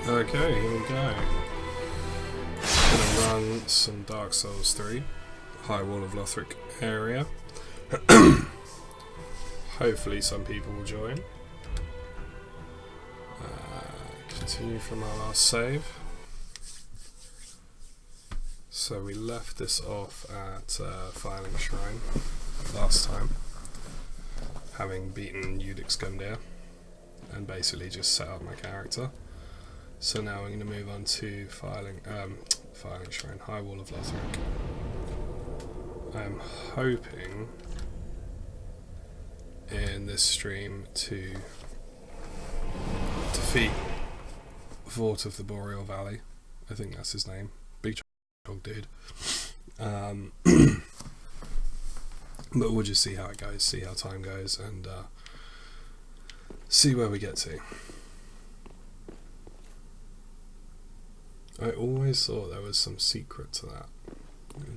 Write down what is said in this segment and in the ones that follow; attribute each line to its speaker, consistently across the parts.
Speaker 1: Okay, here we go. Gonna run some Dark Souls 3, High Wall of Lothric area. Hopefully some people will join. Continue from our last save. So we left this off at Filing Shrine last time, having beaten Udix Gundyr and basically just set up my character. So now we're going to move on to Filing Shrine, High Wall of Lothric. I'm hoping in this stream to defeat Vort of the Boreal Valley. I think that's his name. Big dog dude. But we'll just see how it goes, see how time goes, and see where we get to. I always thought there was some secret to that.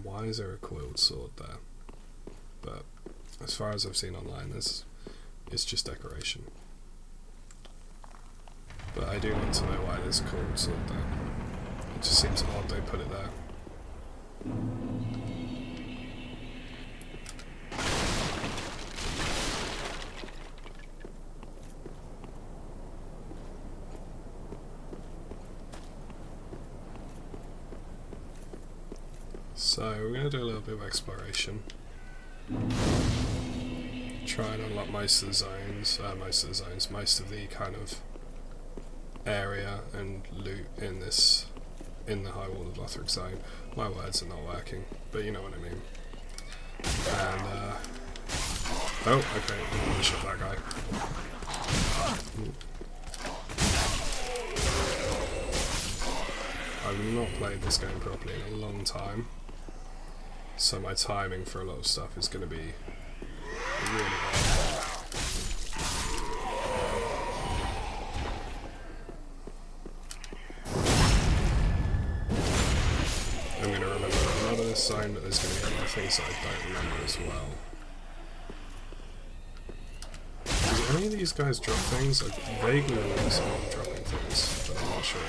Speaker 1: Why is there a coiled sword there? But as far as I've seen online, it's just decoration. But I do want to know why there's a coiled sword there. It just seems odd they put it there. So we're going to do a little bit of exploration. Try and unlock most of the kind of area and loot in the High Wall of Lothric zone. My words are not working, but you know what I mean. And oh, okay, I'm going to shot that guy. I've not played this game properly in a long time, so my timing for a lot of stuff is going to be really bad. I'm going to remember a lot of this zone, but there's going to be a lot of things that I don't remember as well. Do any of these guys drop things? I vaguely remember someone dropping things, but I'm not sure.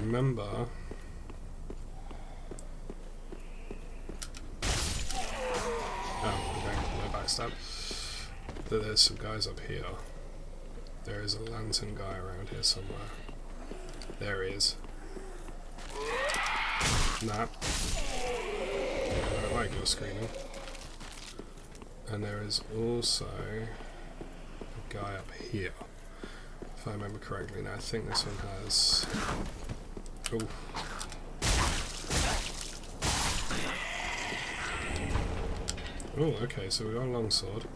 Speaker 1: Remember no backstab, that there's some guys up here. There is a lantern guy around here somewhere. There he is. Nah. I don't like your screaming. And there is also a guy up here, if I remember correctly. Now I think this one has... Oh. Oh, okay, so we got a longsword.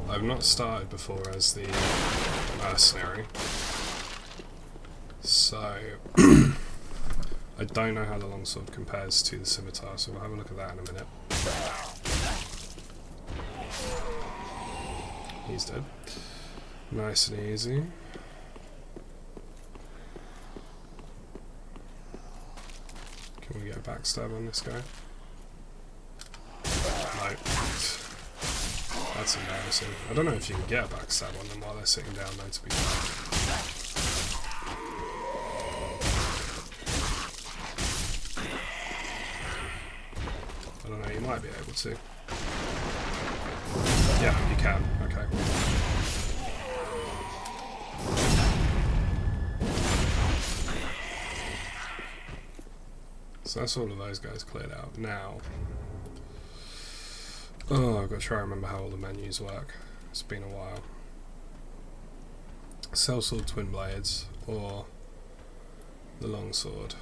Speaker 1: I've not started before as the mercenary, so I don't know how the longsword compares to the scimitar, so we'll have a look at that in a minute. He's dead. Nice and easy. Can we get a backstab on this guy? No. That's embarrassing. I don't know if you can get a backstab on them while they're sitting down though, to be fair. I don't know, you might be able to. Yeah, you can. Okay. So that's all of those guys cleared out. Now, oh, I've got to try and remember how all the menus work. It's been a while. Sellsword Twin Blades or the Longsword.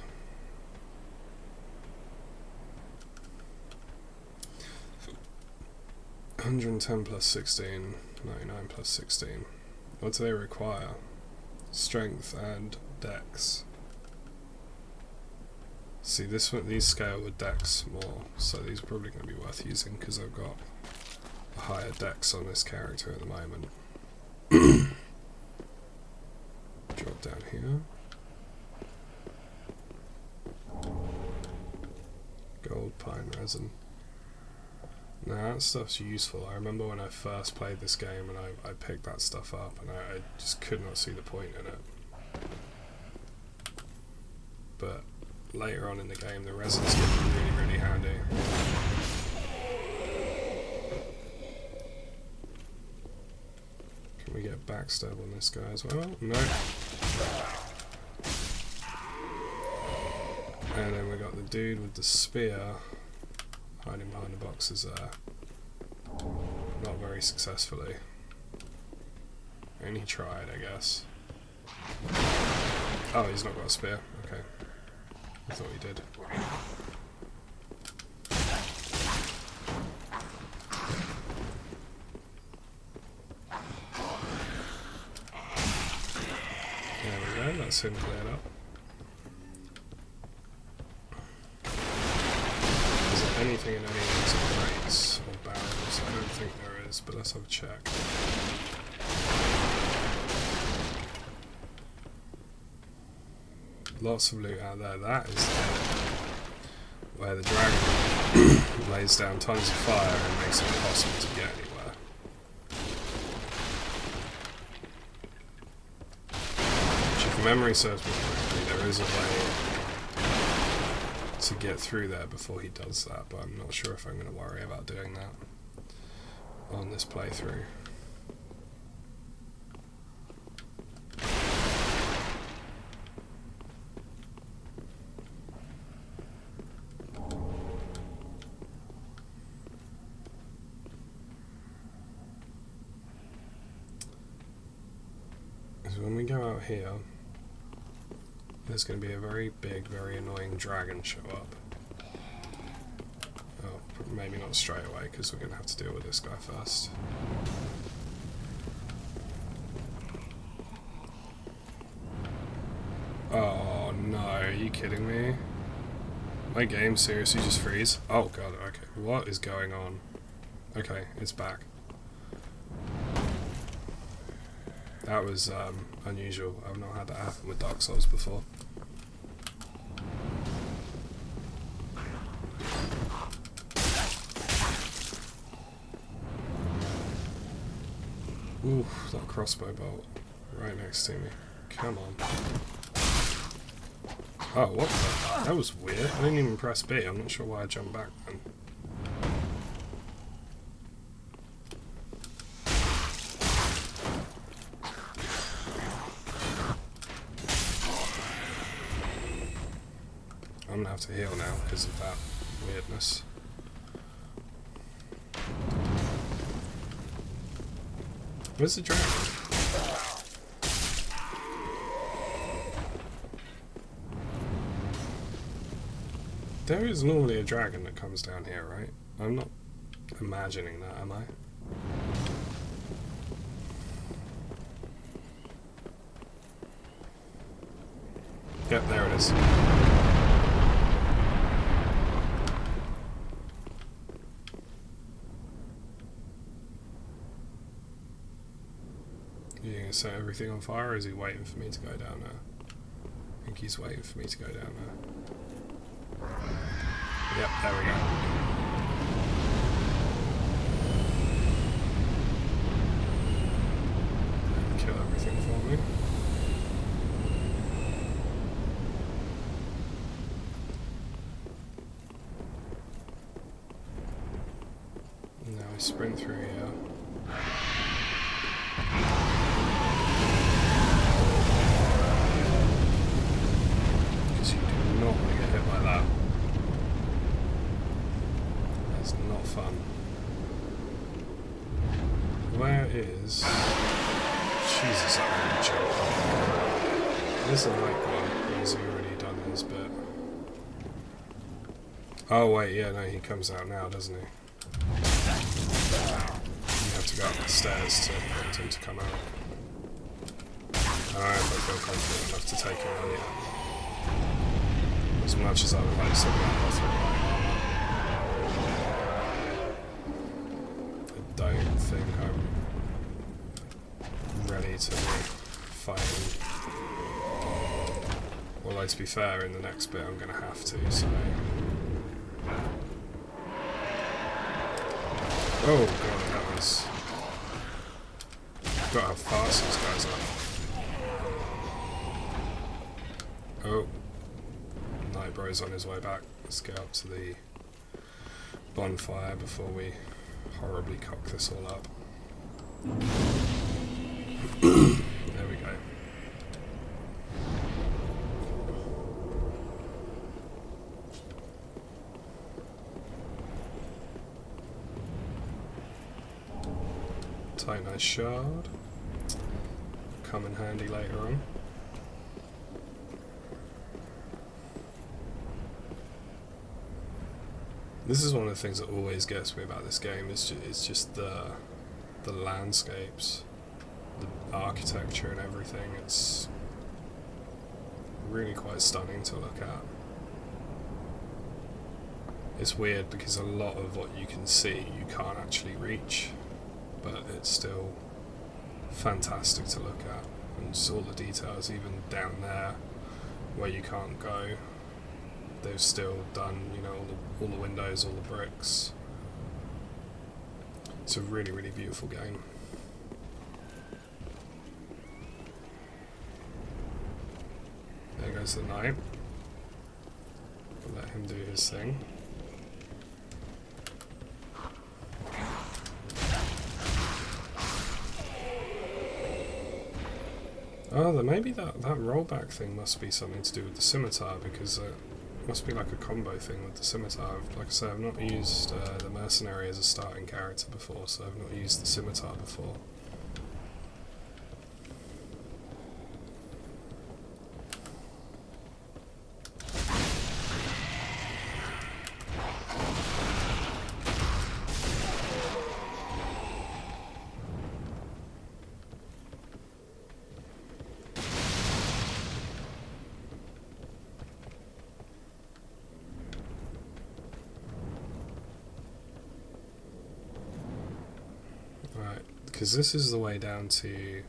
Speaker 1: $110 plus 16, 99 plus 16. What do they require? Strength and Dex. See, these scale with Dex more, so these are probably going to be worth using because I've got a higher Dex on this character at the moment. down here. Gold pine resin. Now that stuff's useful. I remember when I first played this game and I picked that stuff up and I just could not see the point in it. But later on in the game the resin's getting really, really handy. Can we get backstab on this guy as well? No. And then we got the dude with the spear hiding behind the boxes there. Not very successfully. And he tried, I guess. Oh, he's not got a spear. Okay. I thought he did. There we go, that's him cleared up. Is there anything in any of these crates or barrels? I don't think there is, but let's have a check. Lots of loot out there. That is where the dragon lays down tons of fire and makes it impossible to get anywhere. Which, if memory serves me correctly, there is a way to get through there before he does that, but I'm not sure if I'm going to worry about doing that on this playthrough. When we go out here, there's going to be a very big, very annoying dragon show up. Oh, maybe not straight away, because we're going to have to deal with this guy first. Oh no, are you kidding me? My game seriously just freeze? Oh god, okay. What is going on? Okay, it's back. That was unusual. I've not had that happen with Dark Souls before. Ooh, that crossbow bolt right next to me. Come on. Oh, what the? That was weird. I didn't even press B. I'm not sure why I jumped back then. I'm gonna have to heal now because of that weirdness. Where's the dragon? There is normally a dragon that comes down here, right? I'm not imagining that, am I? Yep, there it is. Are you going to set everything on fire, or is he waiting for me to go down there? I think he's waiting for me to go down there. Yep, there we go. And kill everything for me. Now we sprint through here. Where is... Jesus, I'm going to jump. There's a light one. He's already done his bit. Oh wait, yeah, no, he comes out now, doesn't he? You have to go up the stairs to prompt him to come out. I don't know if I feel confident enough to take him on yet. As much as I would like to send that Lothric. I don't think I'm ready to fight him. Although to be fair, in the next bit I'm going to have to, so... Oh god, that was... Got how fast these guys are. Oh. Nightbro's on his way back. Let's get up to the bonfire before we horribly cock this all up. There we go. Titanite shard. Come in handy later on. This is one of the things that always gets me about this game. It's just the landscapes, the architecture and everything. It's really quite stunning to look at. It's weird because a lot of what you can see you can't actually reach, but it's still fantastic to look at. And just all the details, even down there where you can't go, they've still done, you know, all the windows, all the bricks. It's a really, really beautiful game. There goes the knight. We'll let him do his thing. Oh, then maybe that rollback thing must be something to do with the scimitar, because it must be like a combo thing with the scimitar. Like I said, I've not used the mercenary as a starting character before, so I've not used the scimitar before. Because this is the way down to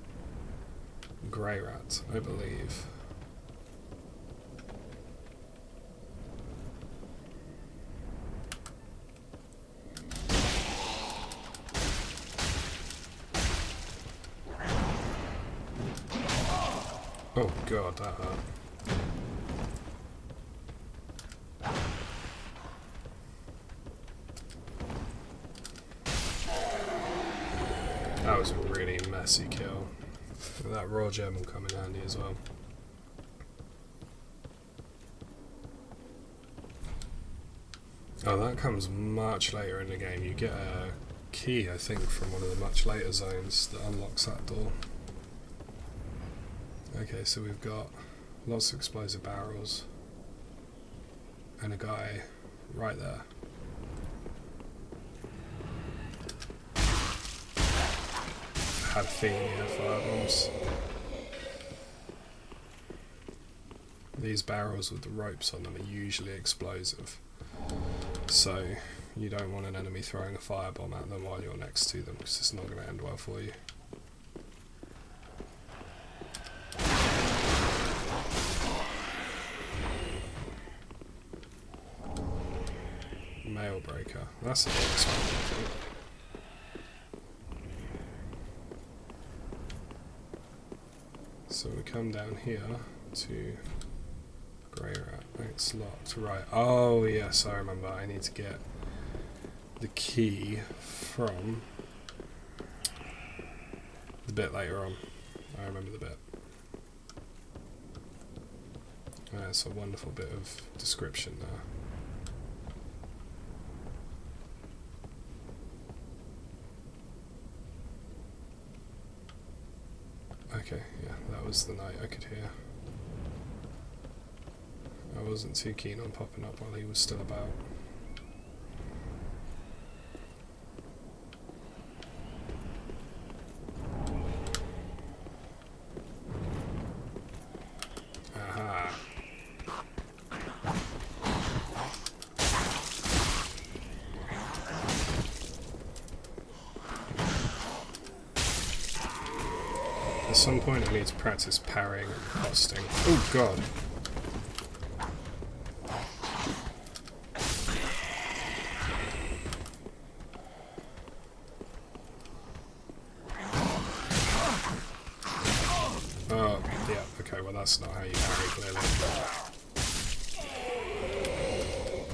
Speaker 1: Grey Rat, I believe. Oh god, that hurt. That was a really messy kill. That raw gem will come in handy as well. Oh, that comes much later in the game. You get a key, I think, from one of the much later zones that unlocks that door. Okay, so we've got lots of explosive barrels and a guy right there. Had a feeling he had firebombs. These barrels with the ropes on them are usually explosive, so you don't want an enemy throwing a firebomb at them while you're next to them, because it's not going to end well for you. Mail breaker, that's the next one, I think. So we come down here to Grey Rat. It's locked, right. Oh yes, I remember. I need to get the key from the bit later on. I remember the bit. That's a wonderful bit of description there. Okay, yeah, that was the night I could hear. I wasn't too keen on popping up while he was still about. Aha. At some point I need to practice parrying and busting. Oh god. Yeah, okay, well that's not how you parry, clearly.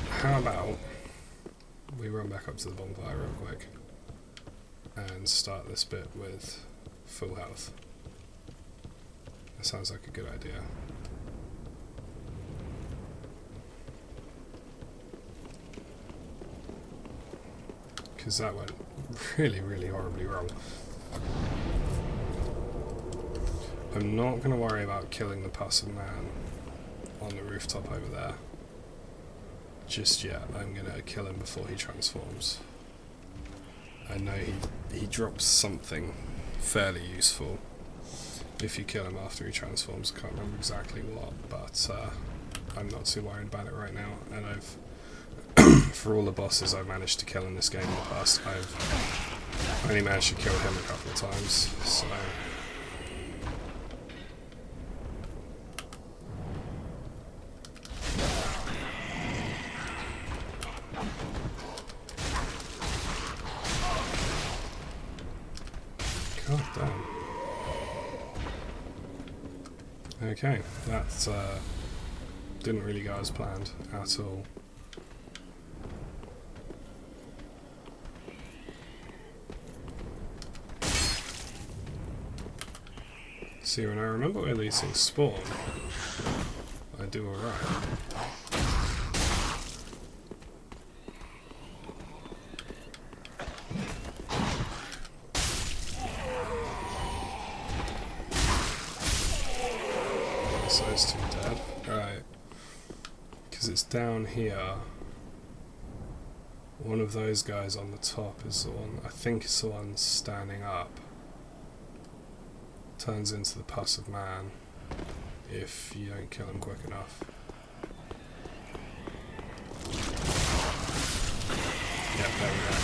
Speaker 1: How about we run back up to the bonfire real quick and start this bit with full health. That sounds like a good idea. Because that went really, really horribly wrong. I'm not going to worry about killing the passive man on the rooftop over there just yet. I'm going to kill him before he transforms. I know he drops something fairly useful if you kill him after he transforms. I can't remember exactly what, but I'm not too worried about it right now. And I've for all the bosses I've managed to kill in this game in the past, I've only managed to kill him a couple of times, so... God damn. Okay, that didn't really go as planned at all. See, when I remember where these things spawn, I do alright. So those two dead. Alright. Because it's down here. One of those guys on the top is the one, I think it's the one standing up. Turns into the passive man if you don't kill him quick enough. Yep, there we go.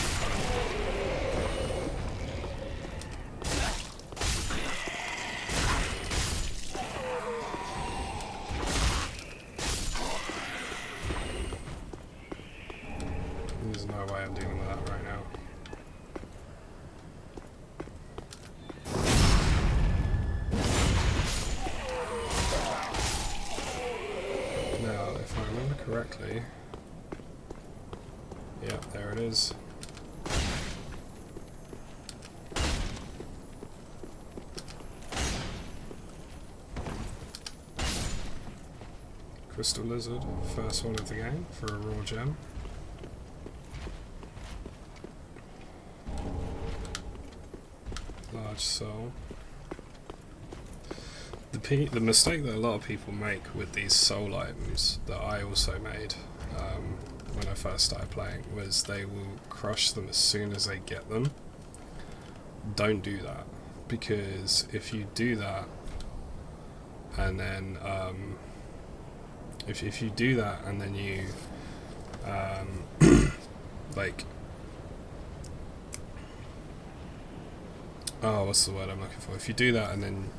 Speaker 1: There's no way I'm dealing with that right now. Correctly. Yep, there it is. Crystal Lizard, first one of the game for a raw gem. Large soul. The mistake that a lot of people make with these soul items, that I also made when I first started playing, was they will crush them as soon as they get them. Don't do that, because if you do that, and then if you do that and then you like, oh, what's the word I'm looking for? If you do that and then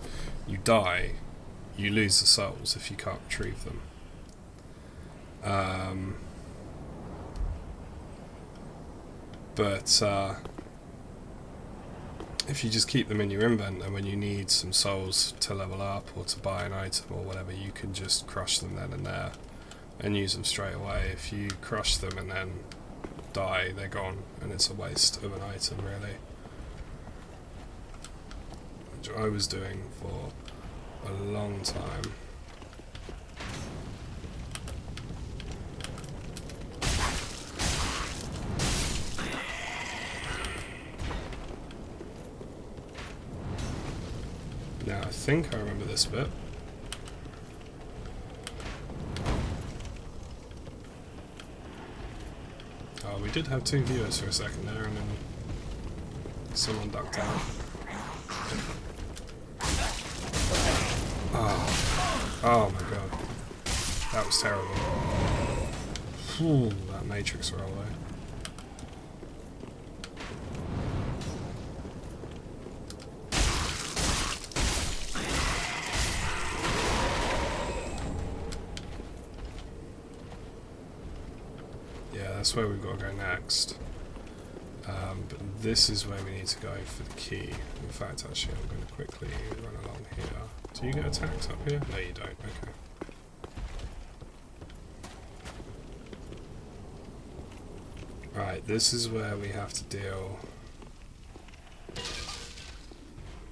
Speaker 1: you die, you lose the souls if you can't retrieve them. But if you just keep them in your invent, and when you need some souls to level up or to buy an item or whatever, you can just crush them then and there and use them straight away. If you crush them and then die, they're gone, and it's a waste of an item, really. Which I was doing for a long time. Now I think I remember this bit. Oh, we did have two viewers for a second there, and then someone ducked out. Oh my god. That was terrible. Ooh, that matrix roll though. Yeah, that's where we've got to go next. But this is where we need to go for the key. In fact, actually, I'm going to quickly run along here Do you get attacked up here? No, you don't. Okay. Right, this is where we have to deal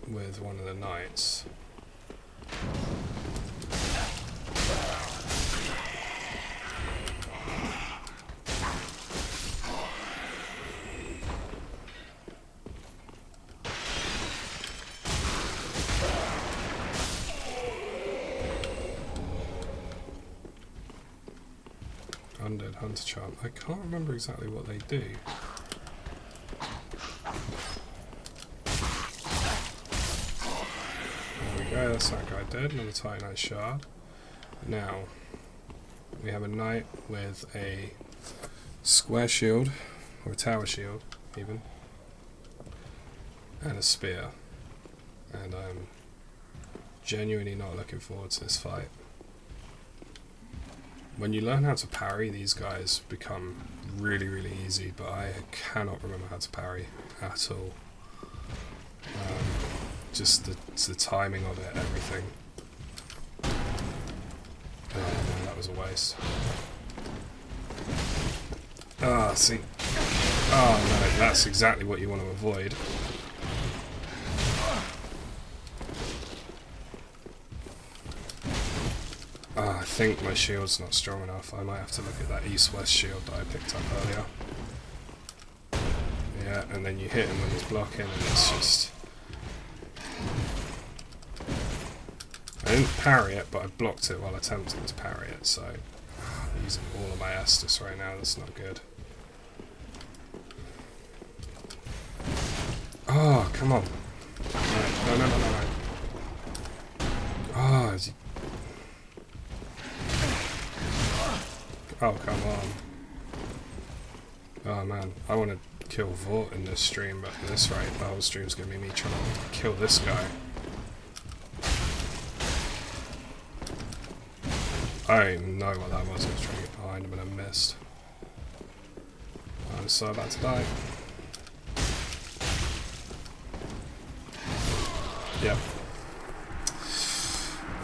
Speaker 1: with one of the knights. Undead Hunter Charm. I can't remember exactly what they do. There we go, that's that guy dead. Another Titanite Shard. Now, we have a knight with a square shield, or a tower shield, even, and a spear. And I'm genuinely not looking forward to this fight. When you learn how to parry, these guys become really, really easy, but I cannot remember how to parry at all. Just the timing of it, everything. Oh man, that was a waste. Ah, see. Oh no, that's exactly what you want to avoid. I think my shield's not strong enough. I might have to look at that east-west shield that I picked up earlier. Yeah, and then you hit him when he's blocking and it's just... I didn't parry it, but I blocked it while attempting to parry it, so... I'm using all of my Estus right now, that's not good. Oh, come on. Right. No. Oh, oh, come on. Oh man, I want to kill Vort in this stream, but at this rate, the whole stream's going to be me trying to kill this guy. I don't even know what that was. I was trying to get behind him and I missed. I'm so about to die. Yep.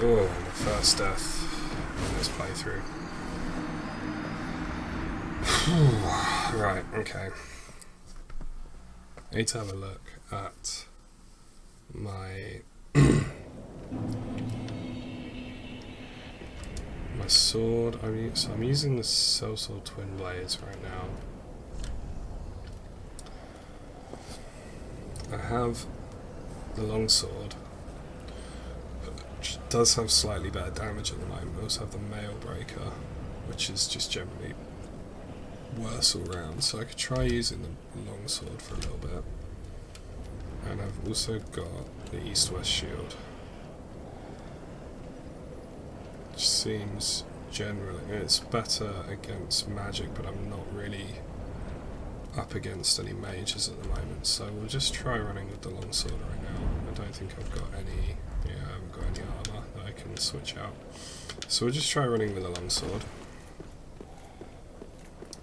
Speaker 1: Oh, my first death in this playthrough. Right, okay. I need to have a look at my my sword. So I'm using the Sellsword Twin Blades right now. I have the longsword, which does have slightly better damage at the moment. I also have the Mail Breaker, which is just generally worse all round, so I could try using the longsword for a little bit. And I've also got the east-west shield, which seems generally it's better against magic, but I'm not really up against any mages at the moment, so we'll just try running with the longsword right now. I don't think I've got any, I haven't got any armor that I can switch out, so we'll just try running with the longsword.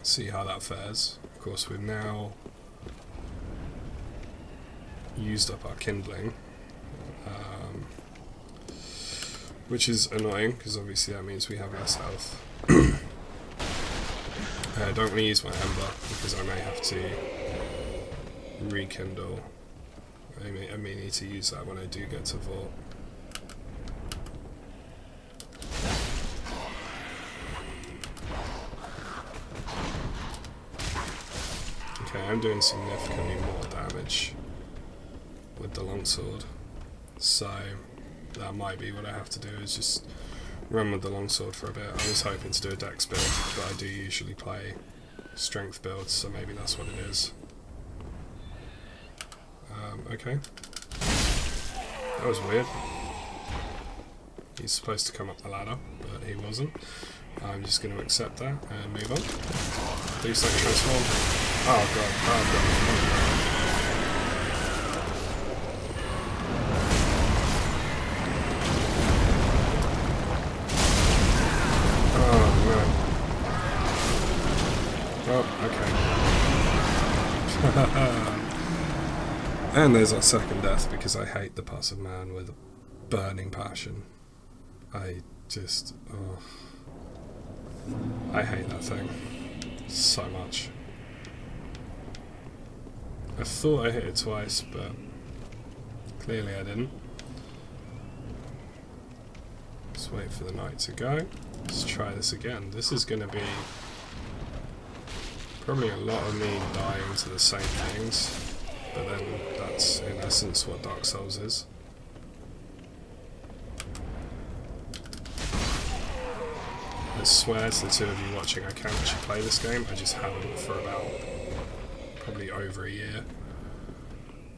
Speaker 1: See how that fares. Of course, we've now used up our kindling, which is annoying because obviously that means we have less health. I don't want to use my ember because I may have to rekindle. I may need to use that when I do get to Vault. Okay, I'm doing significantly more damage with the longsword, so that might be what I have to do, is just run with the longsword for a bit. I was hoping to do a dex build, but I do usually play strength builds, so maybe that's what it is. Okay. That was weird. He's supposed to come up the ladder, but he wasn't. I'm just going to accept that and move on. Please don't transform. Oh god, oh god. Oh, okay. And there's our second death because I hate the passive man with burning passion. I just... oh, I hate that thing so much. I thought I hit it twice, but clearly I didn't. Let's wait for the night to go. Let's try this again. This is going to be probably a lot of me dying to the same things, but then that's in essence what Dark Souls is. I swear to the two of you watching, I can actually play this game. I just haven't for about probably over a year.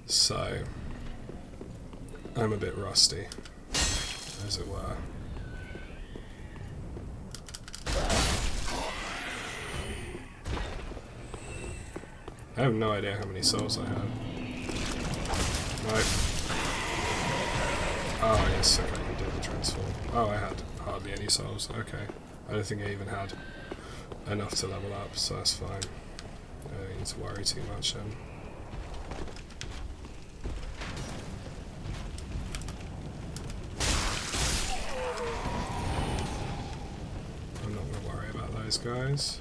Speaker 1: So I'm a bit rusty, as it were. I have no idea how many souls I have. No. Oh yes, okay, he didn't transform. Oh, I had hardly any souls. Okay. I don't think I even had enough to level up, so that's fine. I don't need to worry too much then. I'm not going to worry about those guys.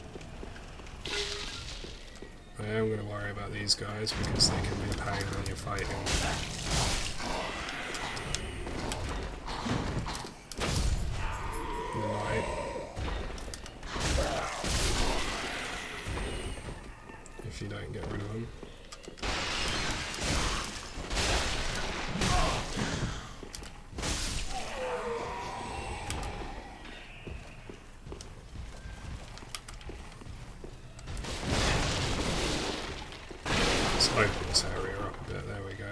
Speaker 1: I am going to worry about these guys because they can be a pain when you're fighting. In the night. If you don't get rid of them. Let's open this area up a bit, there we go.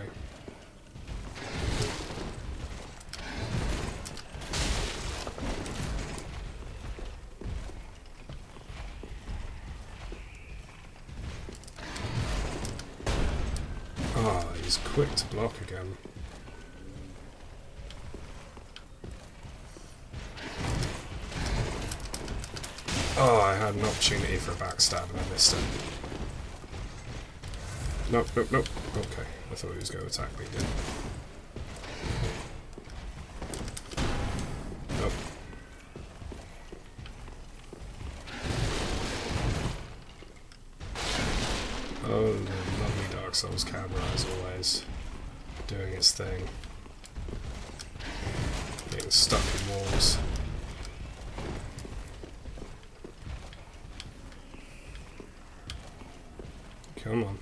Speaker 1: Ah, oh, he's quick to block again. Oh, I had an opportunity for a backstab and I missed it. Nope, nope, nope. Okay, I thought he was going to attack me, he didn't. Nope. Oh, the lovely Dark Souls camera as always, doing its thing. Getting stuck in walls. Come on.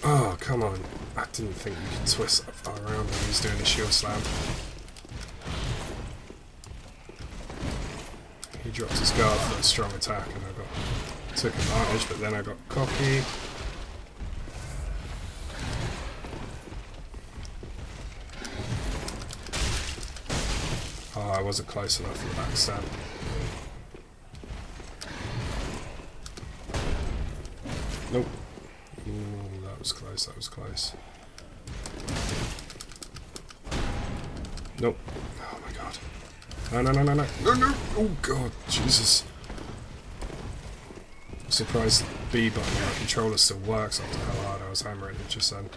Speaker 1: Oh, come on. I didn't think you could twist that far around when he was doing the shield slam. He dropped his guard for a strong attack and I took advantage, but then I got cocky. Oh, I wasn't close enough for the backstab. Nope. Ooh, that was close, that was close. Nope. Oh my god. No, no, no, no, no. No, no! Oh god, Jesus. I'm surprised the B button on my controller still works after how hard I was hammering it just then.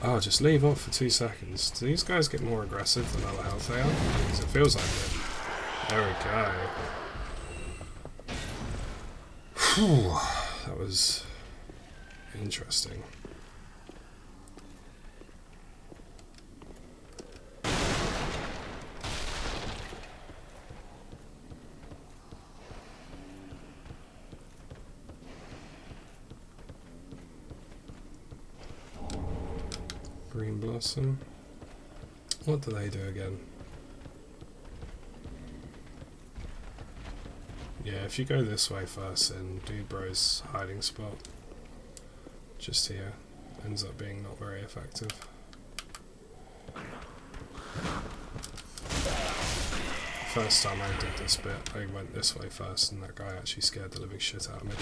Speaker 1: Oh, just leave off for 2 seconds. Do these guys get more aggressive the lower health they are? Because it feels like it. There we go. Whew, that was interesting. Green Blossom. What do they do again? Yeah, if you go this way first, then Dude Bro's hiding spot, just here, ends up being not very effective. First time I did this bit, I went this way first, and that guy actually scared the living shit out of me.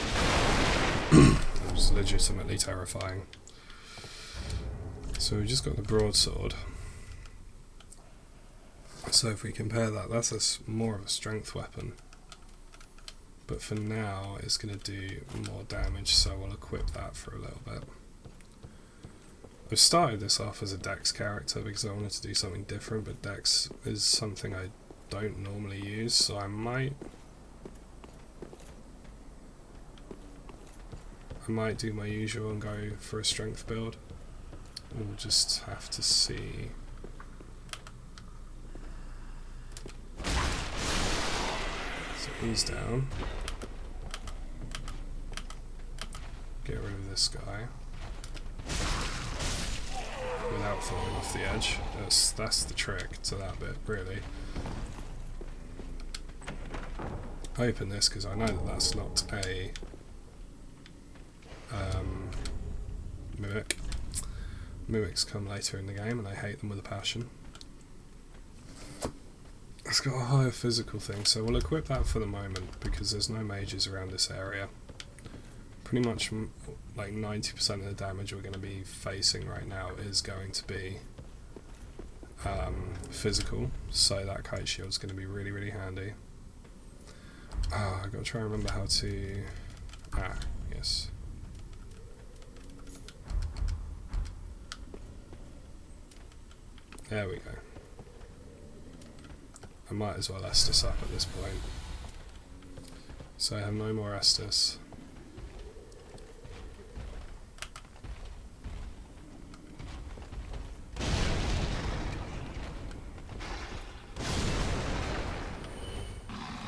Speaker 1: It was legitimately terrifying. So we just got the broadsword. So if we compare that, that's more of a strength weapon. But for now, it's going to do more damage, so we'll equip that for a little bit. I've started this off as a Dex character because I wanted to do something different, but Dex is something I don't normally use, so I might do my usual and go for a strength build. We'll just have to see. So he's down. Get rid of this guy without falling off the edge. That's the trick to that bit, really. I open this because I know that that's not a mimic. Mimics come later in the game and I hate them with a passion. It's got a higher physical thing, so we'll equip that for the moment because there's no mages around this area. Pretty much like 90% of the damage we're going to be facing right now is going to be physical, so that kite shield is going to be really, really handy. I've got to try and remember how to... yes. There we go. I might as well Estus up at this point. So I have no more Estus.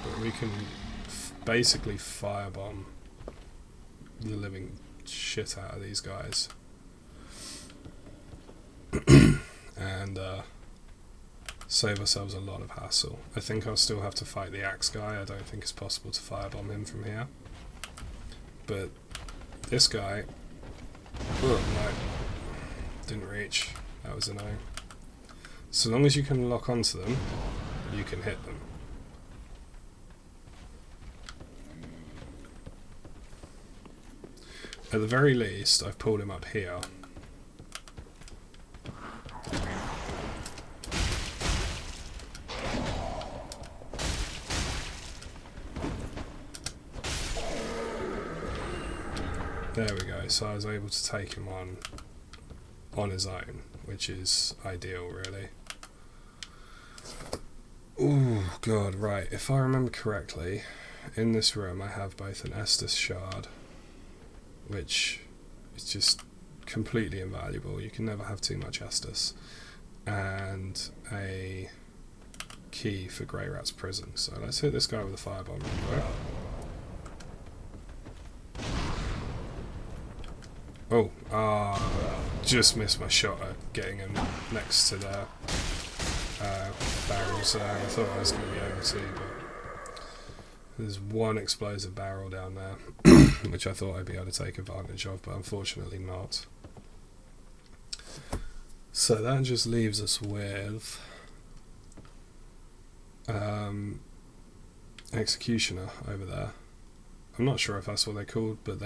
Speaker 1: But we can basically firebomb the living shit out of these guys. And save ourselves a lot of hassle. I think I'll still have to fight the axe guy. I don't think it's possible to firebomb him from here. But this guy... Oh, no. Didn't reach. That was annoying. So long as you can lock onto them, you can hit them. At the very least, I've pulled him up here. There we go, so I was able to take him on his own, which is ideal, really. Oh god, right, if I remember correctly, in this room I have both an Estus shard, which is just completely invaluable, you can never have too much Estus, and a key for Grey Rat's prison. So let's hit this guy with a firebomb real quick. Oh, just missed my shot at getting him next to the barrels. I thought I was going to be able to, but there's one explosive barrel down there, which I thought I'd be able to take advantage of, but unfortunately not. So that just leaves us with Executioner over there. I'm not sure if that's what they're called, but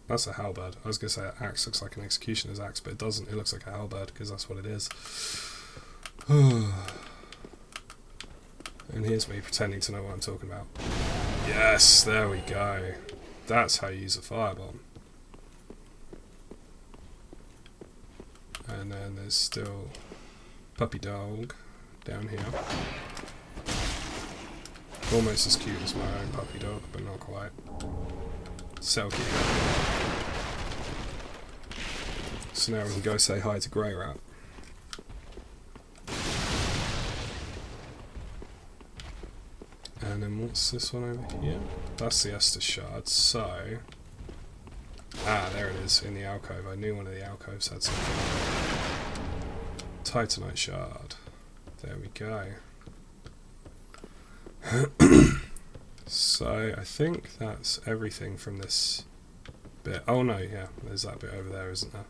Speaker 1: that's a halberd. I was going to say axe looks like an executioner's axe, but it doesn't. It looks like a halberd because that's what it is. And here's me pretending to know what I'm talking about. Yes, there we go. That's how you use a firebomb. And then there's still Puppy Dog down here. Almost as cute as my own puppy dog, but not quite. So cute. So now we can go say hi to Grey Rat. And then what's this one over here? That's the Estus shard. So, there it is in the alcove. I knew one of the alcoves had something. Titanite shard. There we go. So I think that's everything from this bit. Oh no, yeah, there's that bit over there, isn't there?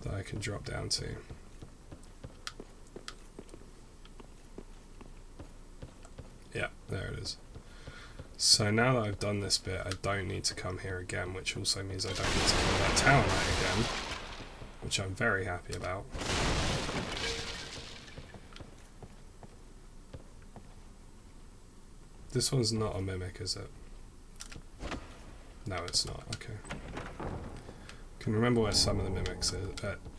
Speaker 1: That I can drop down to. Yeah, there it is. So now that I've done this bit, I don't need to come here again, which also means I don't need to kill that town knight again, which I'm very happy about. This one's not a mimic, is it? No, it's not. Okay. Can remember where some of the mimics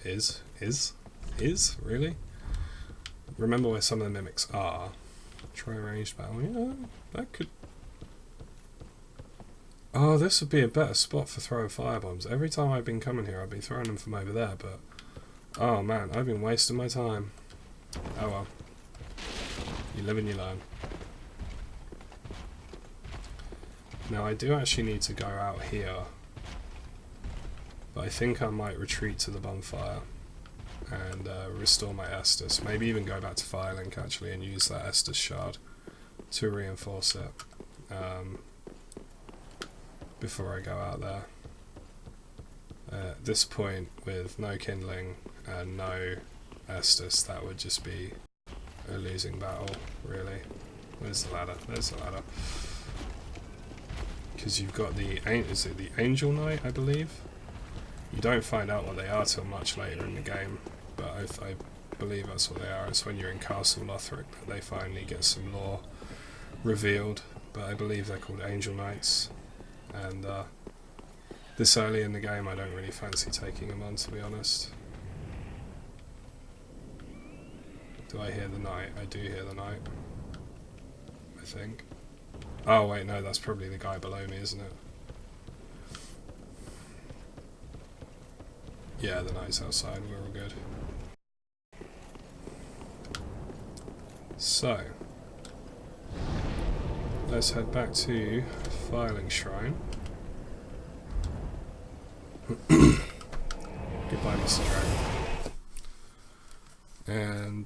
Speaker 1: is really? Remember where some of the mimics are. Try ranged battle. Yeah, that could. Oh, this would be a better spot for throwing firebombs. Every time I've been coming here, I've been throwing them from over there, but oh man, I've been wasting my time. Oh well. You live and you learn. Now I do actually need to go out here, but I think I might retreat to the bonfire and restore my Estus. Maybe even go back to Firelink actually and use that Estus shard to reinforce it before I go out there. At this point, with no kindling and no Estus, that would just be a losing battle, really. Where's the ladder? There's the ladder. Because you've got the, is it the Angel Knight, I believe? You don't find out what they are till much later in the game, but I believe that's what they are. It's when you're in Castle Lothric that they finally get some lore revealed, but I believe they're called Angel Knights. And this early in the game I don't really fancy taking them on, to be honest. Do I hear the knight? I do hear the knight, I think. Oh wait, no, that's probably the guy below me, isn't it? Yeah, the knight's outside, we're all good. So, let's head back to Filing Shrine. Goodbye, Mr. Dragon. And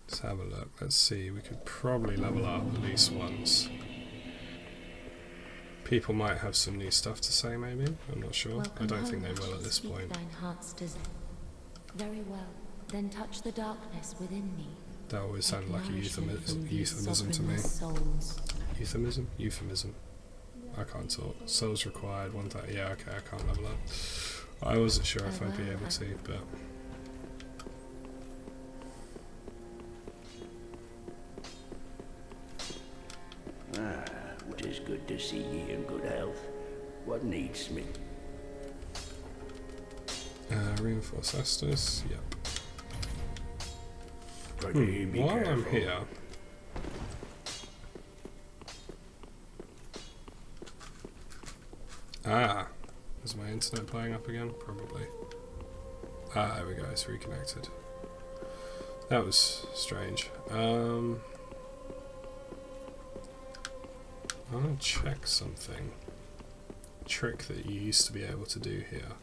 Speaker 1: let's have a look. Let's see, we could probably level up at least once. People might have some new stuff to say, maybe. I'm not sure. I don't think they will at this point.
Speaker 2: Very well. Then touch the darkness within me.
Speaker 1: That always sounded like a euphemism to me. Euphemism? Euphemism. I can't talk. Souls required, 1,000. Yeah, okay, I can't level up. I wasn't sure if I'd be able to, but...
Speaker 3: It is good to see ye in good health. What needs me?
Speaker 1: Reinforce Estus, yep.
Speaker 3: While
Speaker 1: I'm here... Ah, is my internet playing up again? Probably. Ah, there we go, it's reconnected. That was strange. I want to check something. A trick that you used to be able to do here,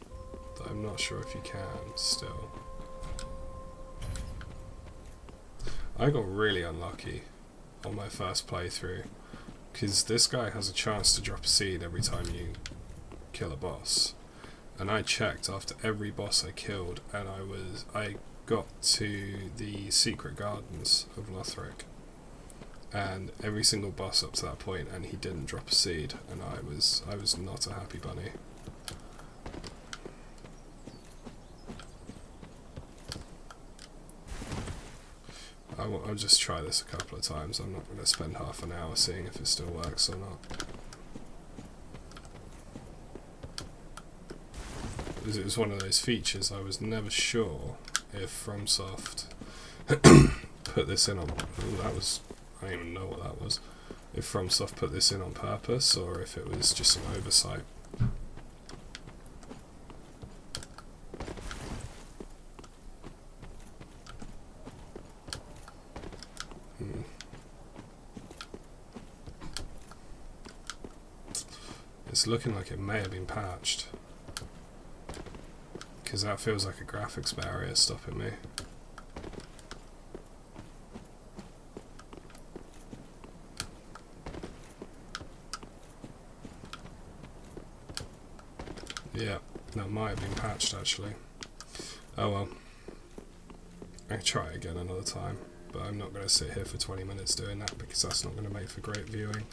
Speaker 1: that I'm not sure if you can still. I got really unlucky on my first playthrough, because this guy has a chance to drop a seed every time you kill a boss, and I checked after every boss I killed, and I got to the secret gardens of Lothric, and every single boss up to that point, and he didn't drop a seed, and I was not a happy bunny. I'll just try this a couple of times. I'm not going to spend half an hour seeing if it still works or not. It was one of those features I was never sure if FromSoft put this in on... Ooh, that was... I don't even know what that was. If FromSoft put this in on purpose, or if it was just an oversight. It's looking like it may have been patched, because that feels like a graphics barrier stopping me. Yeah, that might have been patched actually. Oh well. I can try it again another time, but I'm not going to sit here for 20 minutes doing that, because that's not going to make for great viewing.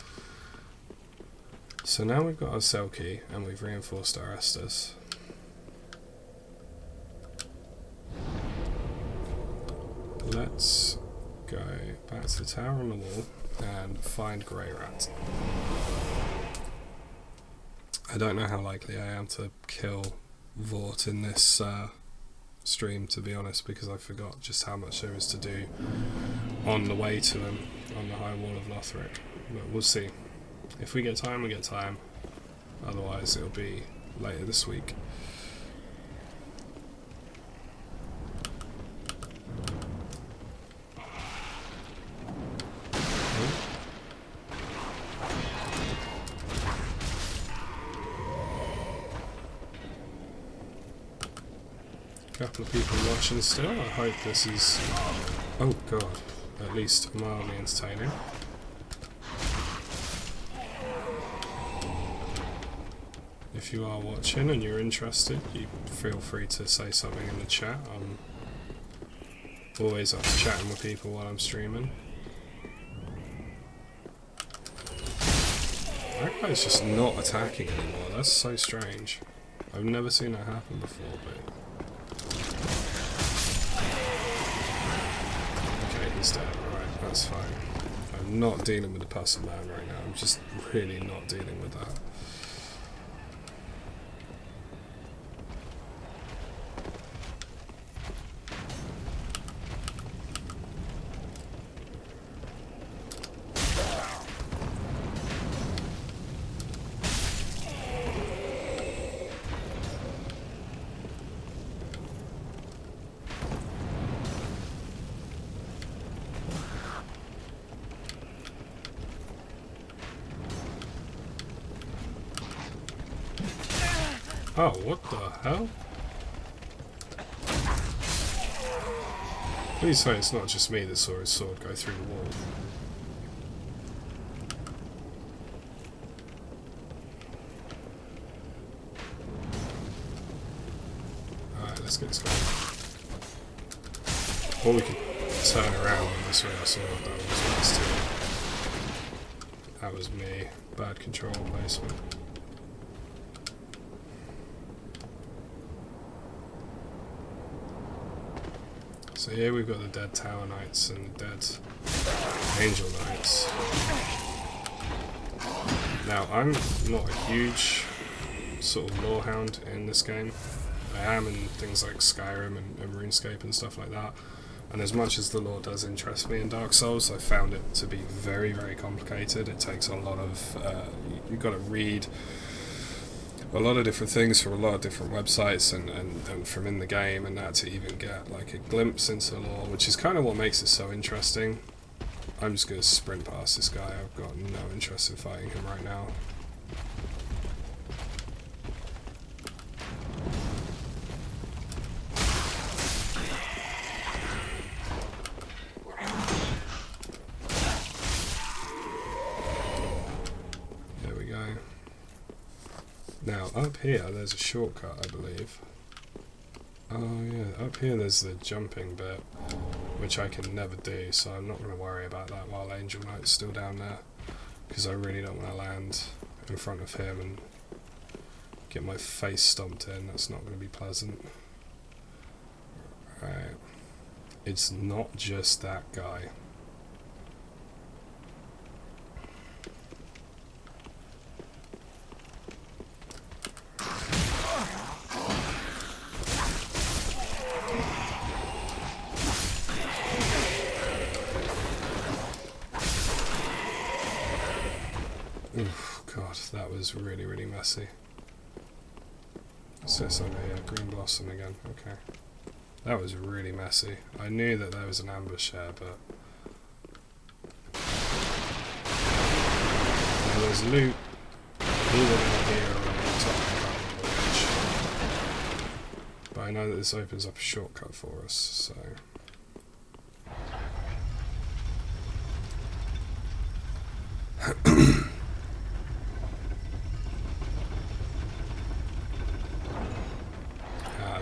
Speaker 1: So now we've got our cell key and we've reinforced our Estus. Let's go back to the tower on the wall and find Grey Rat. I don't know how likely I am to kill Vort in this stream, to be honest, because I forgot just how much there is to do on the way to him on the High Wall of Lothric. But we'll see. If we get time, we get time. Otherwise, it'll be later this week. Couple of people watching still. I hope this is, oh god, at least mildly entertaining. If you are watching and you're interested, you feel free to say something in the chat. I'm always up to chatting with people while I'm streaming. That guy's just not attacking anymore. That's so strange. I've never seen that happen before, but he's dead. Alright, that's fine. I'm not dealing with the puzzle man right now. I'm just really not dealing with that. Oh, what the hell? Please say it's not just me that saw his sword go through the wall. Alright, let's get this going. Or we can turn around on this way. I saw that was nice too. That was me. Bad control placement. So here we've got the dead Tower Knights and the dead Angel Knights. Now, I'm not a huge sort of lore hound in this game. I am in things like Skyrim and RuneScape and stuff like that. And as much as the lore does interest me in Dark Souls, I found it to be very, very complicated. It takes a lot of... you've got to read a lot of different things from a lot of different websites and from in the game, and that to even get like a glimpse into the lore, which is kind of what makes it so interesting. I'm just going to sprint past this guy. I've got no interest in fighting him right now. Now, up here, there's a shortcut, I believe. Oh yeah, up here there's the jumping bit, which I can never do, so I'm not going to worry about that while Angel Knight's still down there, because I really don't want to land in front of him and get my face stomped in. That's not going to be pleasant. Right. It's not just that guy. Oof, God, that was really, really messy. What's this over here? Green Blossom again. Okay. That was really messy. I knew that there was an ambush there, but... There was loot either down here or on the top, I can't remember which. But I know that this opens up a shortcut for us, so...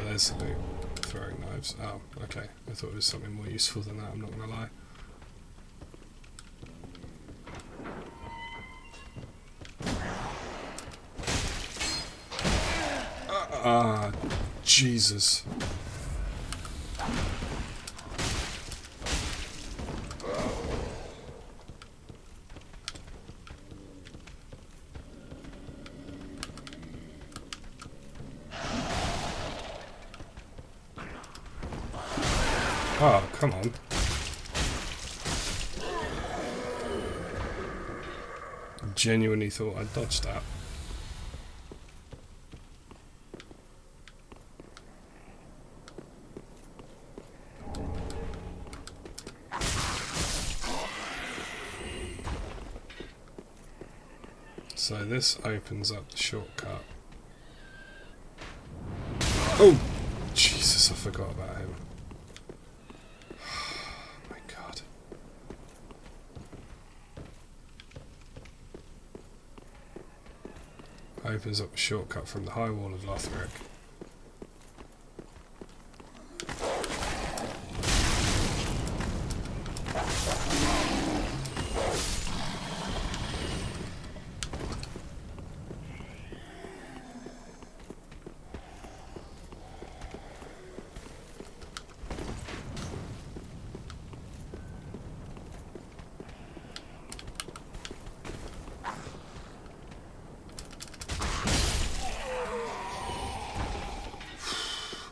Speaker 1: There's the loot. Throwing knives. Oh, okay. I thought it was something more useful than that, I'm not gonna lie. Jesus. Oh, come on. Genuinely thought I dodged that. So this opens up the shortcut. Oh! Jesus, I forgot about him. Oh my god. Opens up a shortcut from the High Wall of Lothric.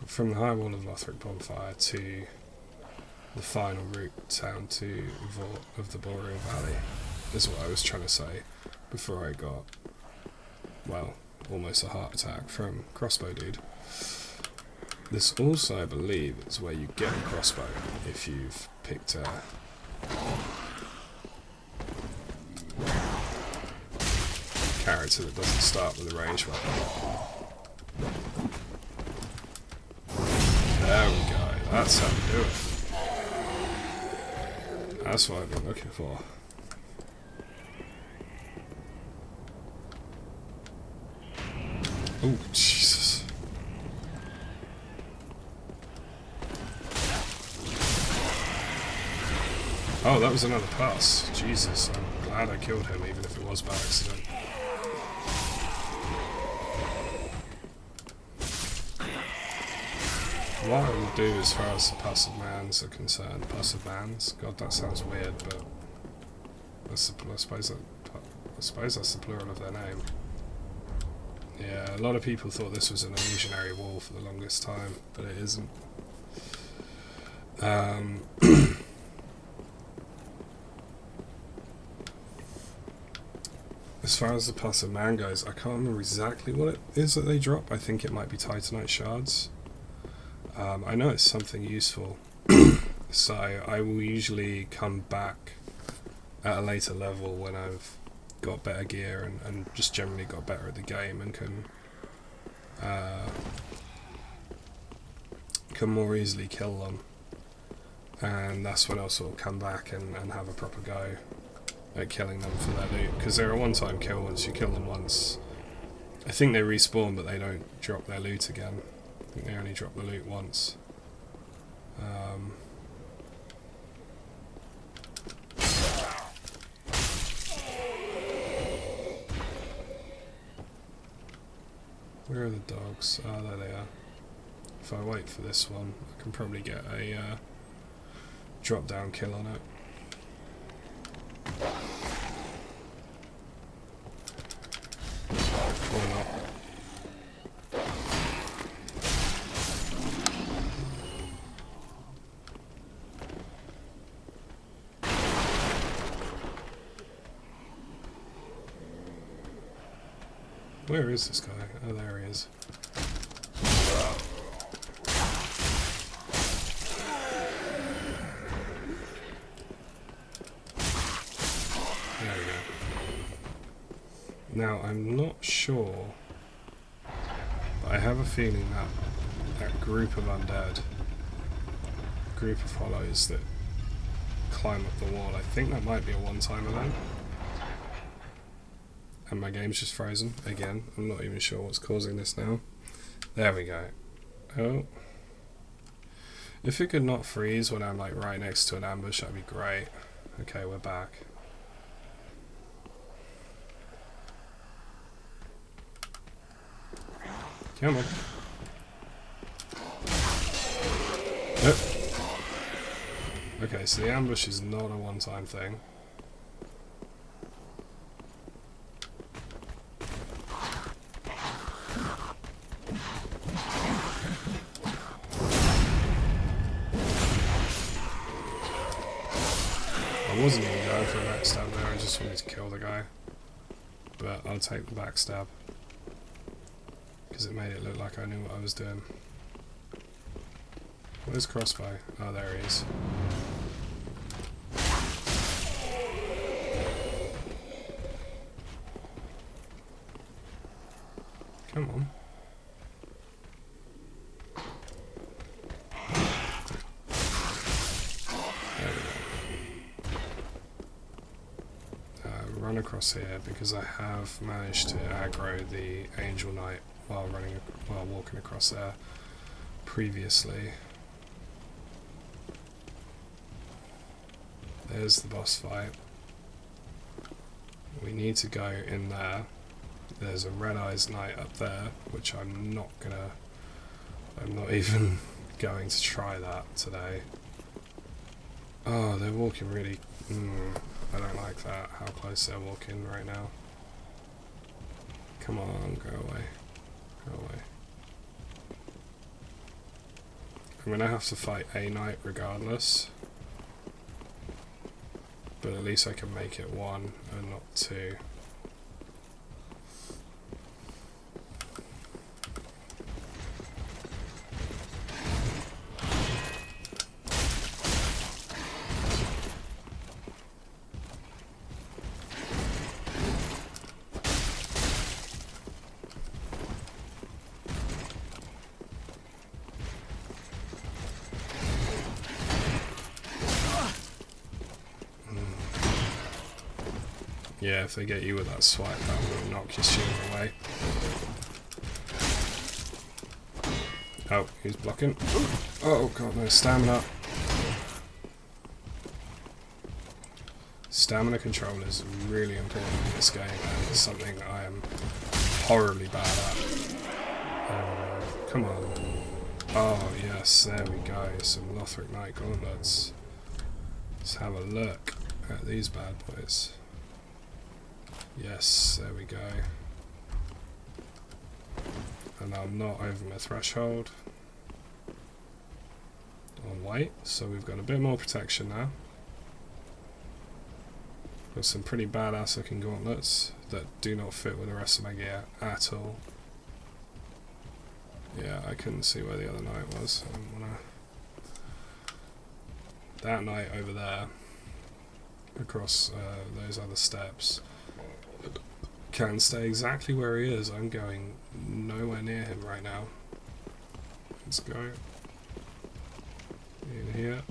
Speaker 1: From the High Wall of Lothric bonfire to the final route down to Vault of the Boreal Valley is what I was trying to say before I got, well, almost a heart attack from Crossbow Dude. This also, I believe, is where you get a crossbow if you've picked a character that doesn't start with a ranged weapon. There we go, that's how we do it. That's what I've been looking for. Oh, Jesus. Oh, that was another pass. Jesus, I'm glad I killed him, even if it was by accident. What I will do as far as the passive mans are concerned, passive mans? God, that sounds weird, but I suppose that's the plural of their name. Yeah, a lot of people thought this was an illusionary wall for the longest time, but it isn't. As far as the passive man goes, I can't remember exactly what it is that they drop. I think it might be Titanite shards. I know it's something useful, so I will usually come back at a later level when I've got better gear and just generally got better at the game and can more easily kill them, and that's when I'll sort of come back and have a proper go at killing them for their loot, because they're a one-time kill. Once you kill them once, I think they respawn, but they don't drop their loot again. I think they only drop the loot once. Where are the dogs? Ah, there they are. If I wait for this one, I can probably get a drop-down kill on it. Or not. Where is this guy? Oh, there he is. There we go. Now, I'm not sure, but I have a feeling that that group of undead, group of hollows that climb up the wall, I think that might be a one-time event. And my game's just frozen again. I'm not even sure what's causing this now. There we go. Oh. If it could not freeze when I'm like right next to an ambush, that'd be great. Okay, we're back. Come on. Oh. Okay, so the ambush is not a one-time thing. wasn't even going for a backstab there, I just wanted to kill the guy. But I'll take the backstab. Because it made it look like I knew what I was doing. Where's Crossbow? Oh, there he is. Come on. There we go. Run across here because I have managed to aggro the Angel Knight while walking across there previously. There's the boss fight. We need to go in there. There's a Red Eyes Knight up there, which I'm not even going to try that today. Oh, they're walking really... I don't like that, how close they're walking right now. Come on, go away. Go away. I'm gonna have to fight a knight regardless. But at least I can make it one and not two. Yeah, if they get you with that swipe, that will knock your shield away. Oh, he's blocking. Oh god, no, stamina. Stamina control is really important in this game, and it's something I am horribly bad at. Come on. Oh yes, there we go, some Lothric Knight gauntlets. Let's have a look at these bad boys. Yes, there we go. And I'm not over my threshold on weight, so we've got a bit more protection now. Got some pretty badass looking gauntlets that do not fit with the rest of my gear at all. Yeah, I couldn't see where the other knight was. That knight over there, across those other steps, can stay exactly where he is. I'm going nowhere near him right now. Let's go in here.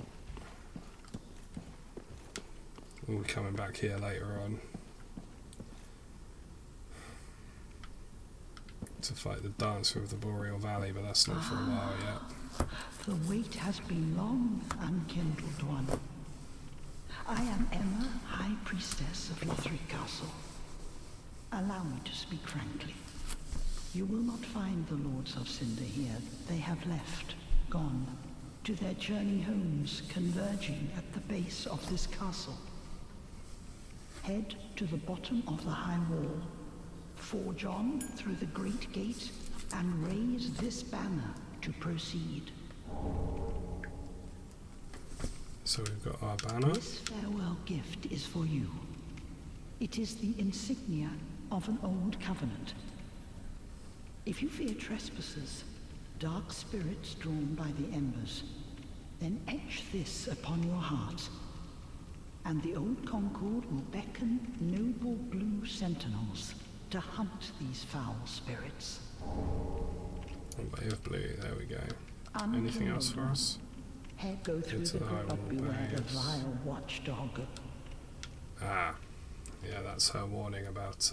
Speaker 1: We'll be coming back here later on to fight the Dancer of the Boreal Valley, but that's not for a while yet.
Speaker 4: The wait has been long, unkindled one. I am Emma, High Priestess of Lothric Castle. Allow me to speak frankly. You will not find the Lords of Cinder here. They have left, gone, to their journey homes converging at the base of this castle. Head to the bottom of the high wall, forge on through the great gate, and raise this banner to proceed.
Speaker 1: So we've got our banner.
Speaker 4: This farewell gift is for you. It is the insignia of an old covenant. If you fear trespassers, dark spirits drawn by the embers, then etch this upon your heart, and the old Concord will beckon noble blue sentinels to hunt these foul spirits.
Speaker 1: A way of blue, there we go. Anything else for us?
Speaker 4: Head go through
Speaker 1: Into
Speaker 4: the
Speaker 1: the High
Speaker 4: good,
Speaker 1: Wall
Speaker 4: but beware the
Speaker 1: base.
Speaker 4: vile watchdog.
Speaker 1: Ah, yeah, that's her warning about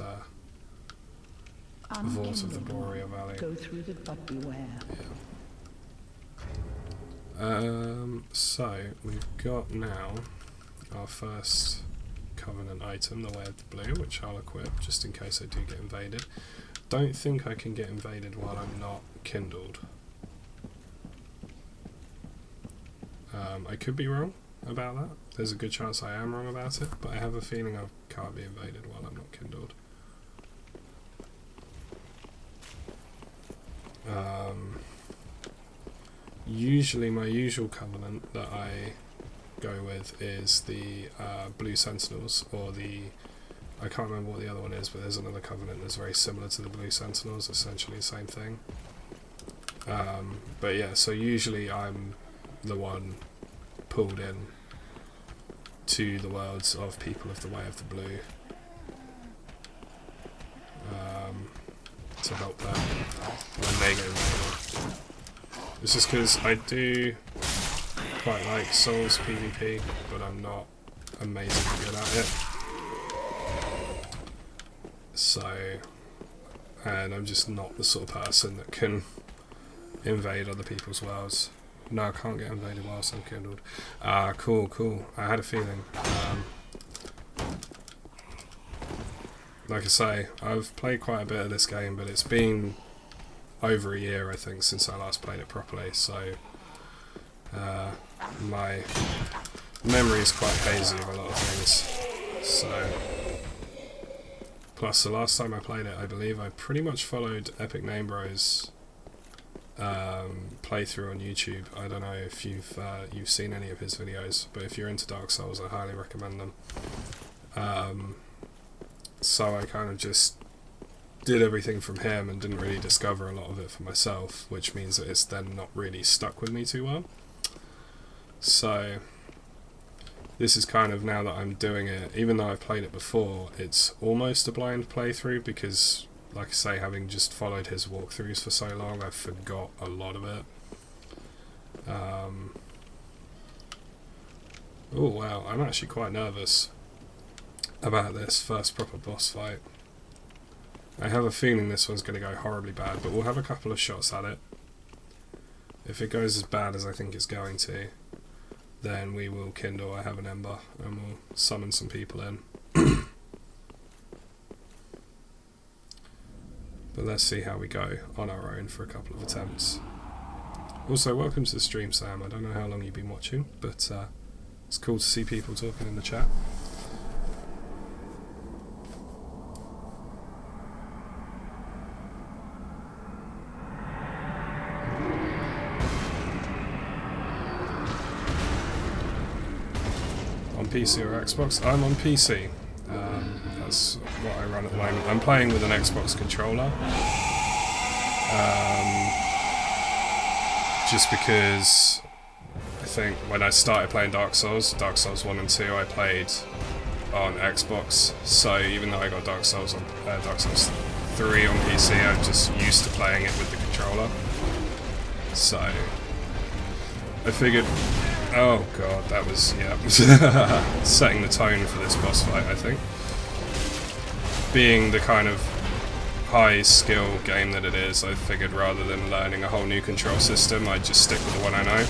Speaker 1: Vault of the Boreal Valley.
Speaker 4: Go through the but beware.
Speaker 1: Yeah. So we've got now our first Covenant item, the Way of the Blue, which I'll equip just in case I do get invaded. Don't think I can get invaded while I'm not kindled. I could be wrong about that. There's a good chance I am wrong about it, but I have a feeling I can't be invaded while I'm not kindled. Usually my usual covenant that I go with is the Blue Sentinels, or the... I can't remember what the other one is, but there's another Covenant that's very similar to the Blue Sentinels, essentially the same thing. But yeah, so usually I'm the one pulled in to the worlds of people of the Way of the Blue to help them when they go raiding. It's just because I do quite like Souls PvP, but I'm not amazingly good at it. So, and I'm just not the sort of person that can invade other people's worlds. No, I can't get invaded whilst I'm kindled. Cool. I had a feeling. Like I say, I've played quite a bit of this game, but it's been over a year, I think, since I last played it properly, so my memory is quite hazy of a lot of things. So, plus the last time I played it, I believe I pretty much followed Epic Name Bros playthrough on YouTube. I don't know if you've seen any of his videos, but if you're into Dark Souls, I highly recommend them. So I kind of just did everything from him and didn't really discover a lot of it for myself, which means that it's then not really stuck with me too well. So this is kind of, now that I'm doing it, even though I've played it before, it's almost a blind playthrough because, like I say, having just followed his walkthroughs for so long, I forgot a lot of it. Oh wow, I'm actually quite nervous about this first proper boss fight. I have a feeling this one's going to go horribly bad, but we'll have a couple of shots at it. If it goes as bad as I think it's going to, then we will kindle I Have an Ember and we'll summon some people in. But let's see how we go on our own for a couple of attempts. Also, welcome to the stream, Sam. I don't know how long you've been watching, but it's cool to see people talking in the chat. PC or Xbox? I'm on PC. That's what I run at the moment. I'm playing with an Xbox controller. Just because I think when I started playing Dark Souls 1 and 2, I played on Xbox. So even though I got Dark Souls 3 on PC, I'm just used to playing it with the controller. So I figured, oh god, that was, yeah, setting the tone for this boss fight, I think. Being the kind of high skill game that it is, I figured rather than learning a whole new control system, I'd just stick with the one I know.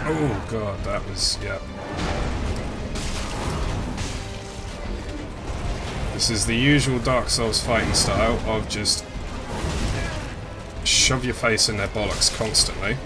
Speaker 1: Oh god, that was, yeah. This is the usual Dark Souls fighting style of just shove your face in their bollocks constantly.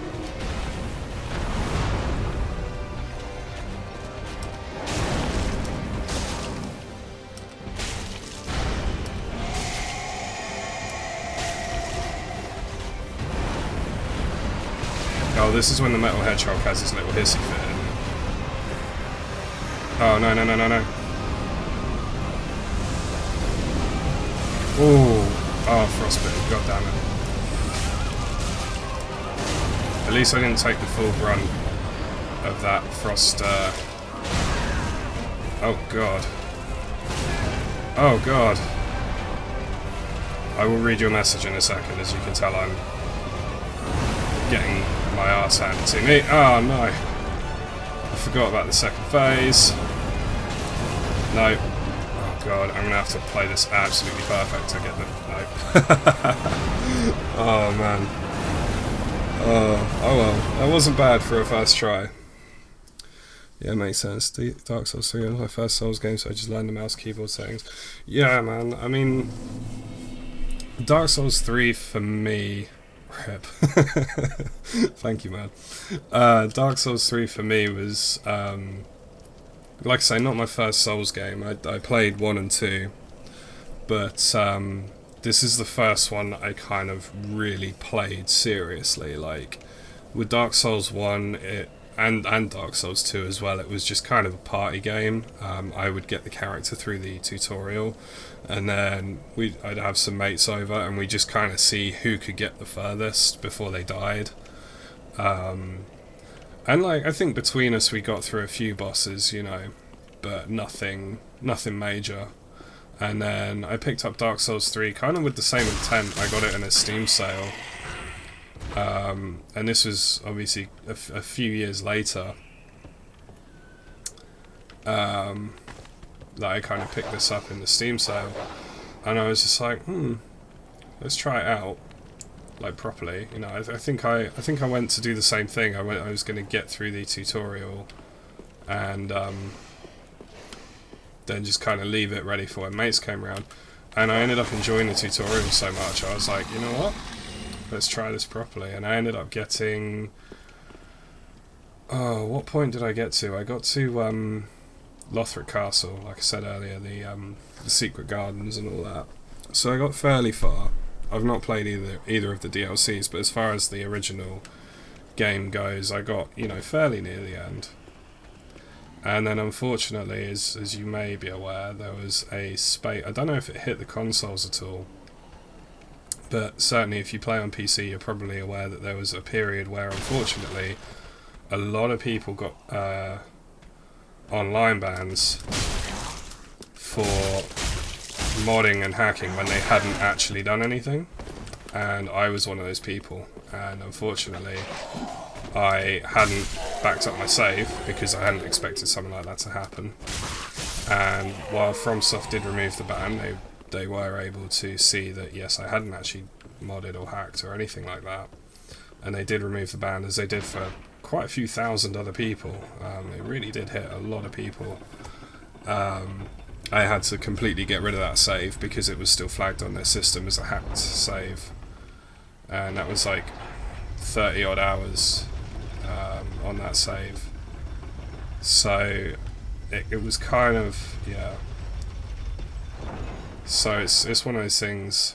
Speaker 1: Oh, this is when the Metal Hedgehog has his little hissy fit in. Oh, no. Oh, frostbitten, god damn it. At least I didn't take the full brunt of that frost, Oh god. Oh god. I will read your message in a second. As you can tell, I'm getting my arse handed to me. Oh no. I forgot about the second phase. No. God, I'm gonna have to play this absolutely perfect to get the... No. Oh man. Oh well, that wasn't bad for a first try. Yeah, makes sense. Dark Souls 3 was my first Souls game, so I just learned the mouse keyboard settings. Yeah man, I mean... Dark Souls 3 for me... Rip. Thank you man. Dark Souls 3 for me was... like I say, not my first Souls game. I played 1 and 2, but this is the first one that I kind of really played seriously. Like, with Dark Souls 1, and Dark Souls 2 as well, it was just kind of a party game. I would get the character through the tutorial, and then I'd have some mates over, and we just kind of see who could get the furthest before they died. And like, I think between us we got through a few bosses, you know, but nothing major. And then I picked up Dark Souls 3 kind of with the same intent. I got it in a Steam sale. And this was obviously a few years later that I kind of picked this up in the Steam sale, and I was just like, let's try it out, like, properly. You know, I think I went to do the same thing. I was going to get through the tutorial, and then just kind of leave it ready for when mates came around. And I ended up enjoying the tutorial so much, I was like, you know what? Let's try this properly. And I ended up getting... Oh, what point did I get to? I got to Lothric Castle, like I said earlier, the secret gardens and all that. So I got fairly far. I've not played either of the DLCs, but as far as the original game goes, I got, you know, fairly near the end. And then unfortunately, as you may be aware, there was a spate. I don't know if it hit the consoles at all, but certainly if you play on PC, you're probably aware that there was a period where, unfortunately, a lot of people got online bans for modding and hacking when they hadn't actually done anything. And I was one of those people. And unfortunately, I hadn't backed up my save because I hadn't expected something like that to happen. And while FromSoft did remove the ban, they were able to see that, yes, I hadn't actually modded or hacked or anything like that. And they did remove the ban, as they did for quite a few thousand other people. It really did hit a lot of people. I had to completely get rid of that save because it was still flagged on their system as a hacked save. And that was like 30 odd hours on that save. So it was kind of, yeah. So it's one of those things,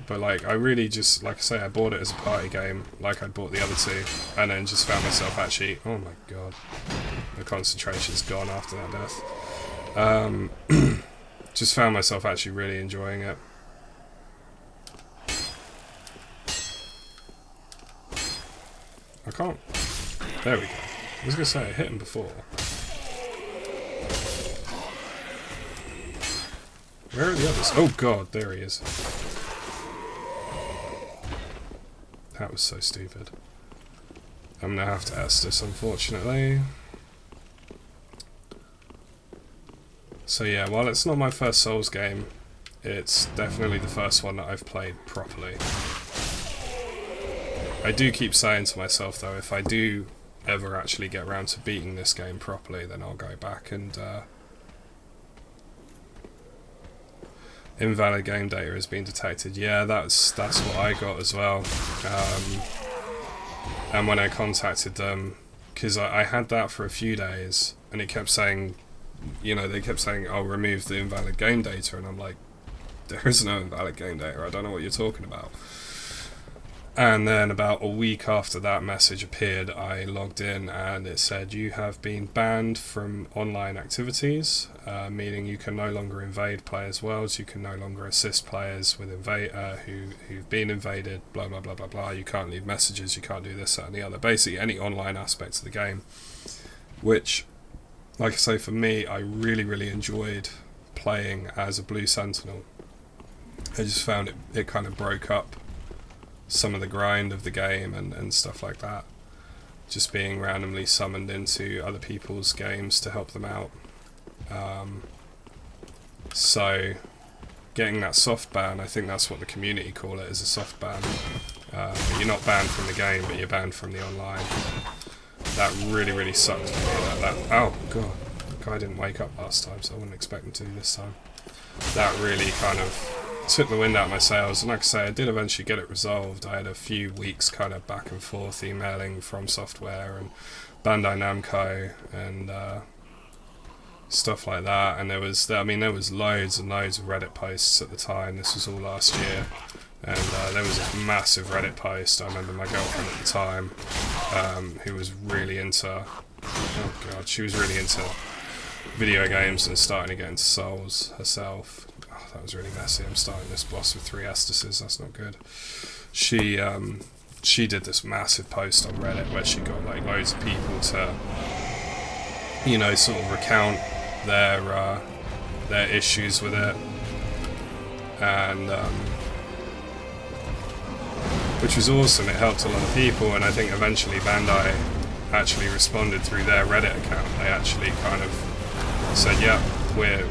Speaker 1: but like, I really just, like I say, I bought it as a party game, like I'd bought the other two, and then just found myself actually, oh my god, the concentration's gone after that death. Just found myself actually really enjoying it. I can't, there we go. I was going to say, I hit him before. Where are the others? Oh god, there he is. That was so stupid. I'm gonna have to Estus, unfortunately. So yeah, while it's not my first Souls game, it's definitely the first one that I've played properly. I do keep saying to myself though, if I do ever actually get around to beating this game properly, then I'll go back and invalid game data has been detected. Yeah, that's what I got as well. And when I contacted them, because I had that for a few days, and it kept saying, you know, they kept saying, "I'll remove the invalid game data," and I'm like, there is no invalid game data. I don't know what you're talking about. And then about a week after that message appeared, I logged in and it said, you have been banned from online activities, meaning you can no longer invade players' worlds, you can no longer assist players with who've been invaded, blah blah blah blah blah, you can't leave messages, you can't do this, that and the other, basically any online aspect of the game. Which, like I say, for me, I really enjoyed playing as a Blue Sentinel. I just found it kind of broke up some of the grind of the game and stuff like that, just being randomly summoned into other people's games to help them out. So getting that soft ban, I think that's what the community call it, is a soft ban. You're not banned from the game, but you're banned from the online. That really sucked for me. Oh god, the guy didn't wake up last time, so I wouldn't expect him to this time. That really kind of took the wind out of my sails, and like I say, I did eventually get it resolved. I had a few weeks kind of back and forth emailing from Software and Bandai Namco and stuff like that. And there was loads and loads of Reddit posts at the time. This was all last year, and there was a massive Reddit post. I remember my girlfriend at the time, who was really into, oh god, she was really into video games and starting to get into Souls herself. Oh, that was really messy. I'm starting this boss with 3 Estises. That's not good. She did this massive post on Reddit where she got like loads of people to, you know, sort of recount their issues with it, and which was awesome. It helped a lot of people, and I think eventually Bandai actually responded through their Reddit account. They actually kind of said, yeah, we're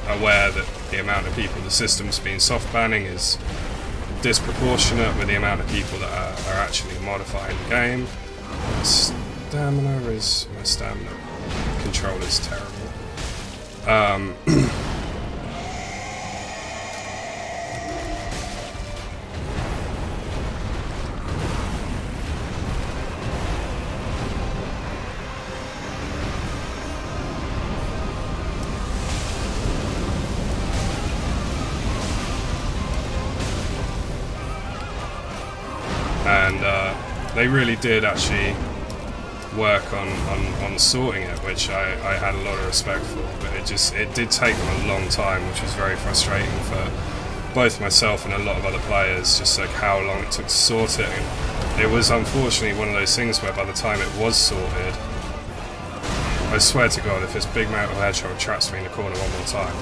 Speaker 1: aware that the amount of people the system's been soft banning is disproportionate with the amount of people that are actually modifying the game. My stamina control is terrible. And they really did actually work on sorting it, which I had a lot of respect for, but it did take them a long time, which was very frustrating for both myself and a lot of other players, just like how long it took to sort it. And it was unfortunately one of those things where by the time it was sorted, I swear to god, if this big metal hedgehog traps me in the corner one more time,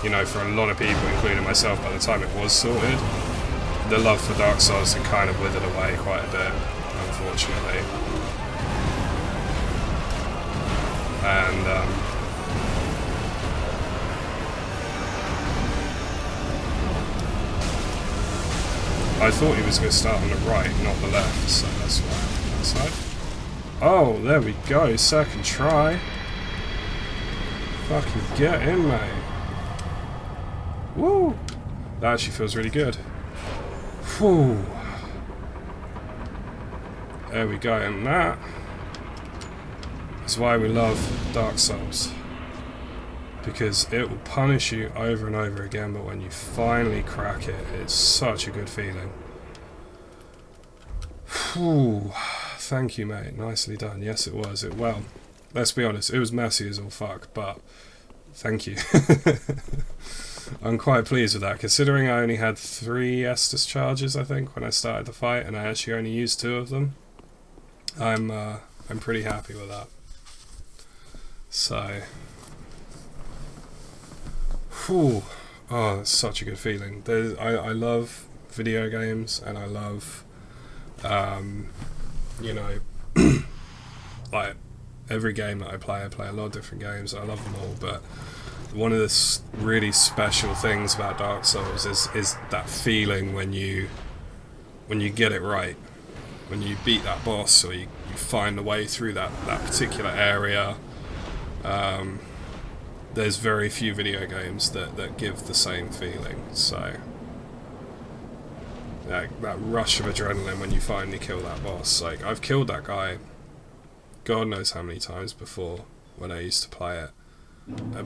Speaker 1: you know, for a lot of people, including myself, by the time it was sorted, the love for Dark Souls had kind of withered away quite a bit, unfortunately. And I thought he was going to start on the right, not the left, so that's why I'm on that side. Oh, there we go, second try. Fucking get in, mate. Woo! That actually feels really good. Whew. There we go, and that is why we love Dark Souls. Because it will punish you over and over again, but when you finally crack it, it's such a good feeling. Whew. Thank you, mate. Nicely done. Yes, it was. Well, let's be honest, it was messy as all fuck, but thank you. I'm quite pleased with that, considering I only had 3 Estus charges, I think, when I started the fight, and I actually only used 2 of them. I'm pretty happy with that. So, whew. Oh, that's such a good feeling. I love video games, and I love, you know, like every game that I play a lot of different games. I love them all, but one of the really special things about Dark Souls is that feeling when you get it right, when you beat that boss, or you find a way through that particular area. There's very few video games that give the same feeling. So that rush of adrenaline when you finally kill that boss. Like, I've killed that guy God knows how many times before when I used to play it.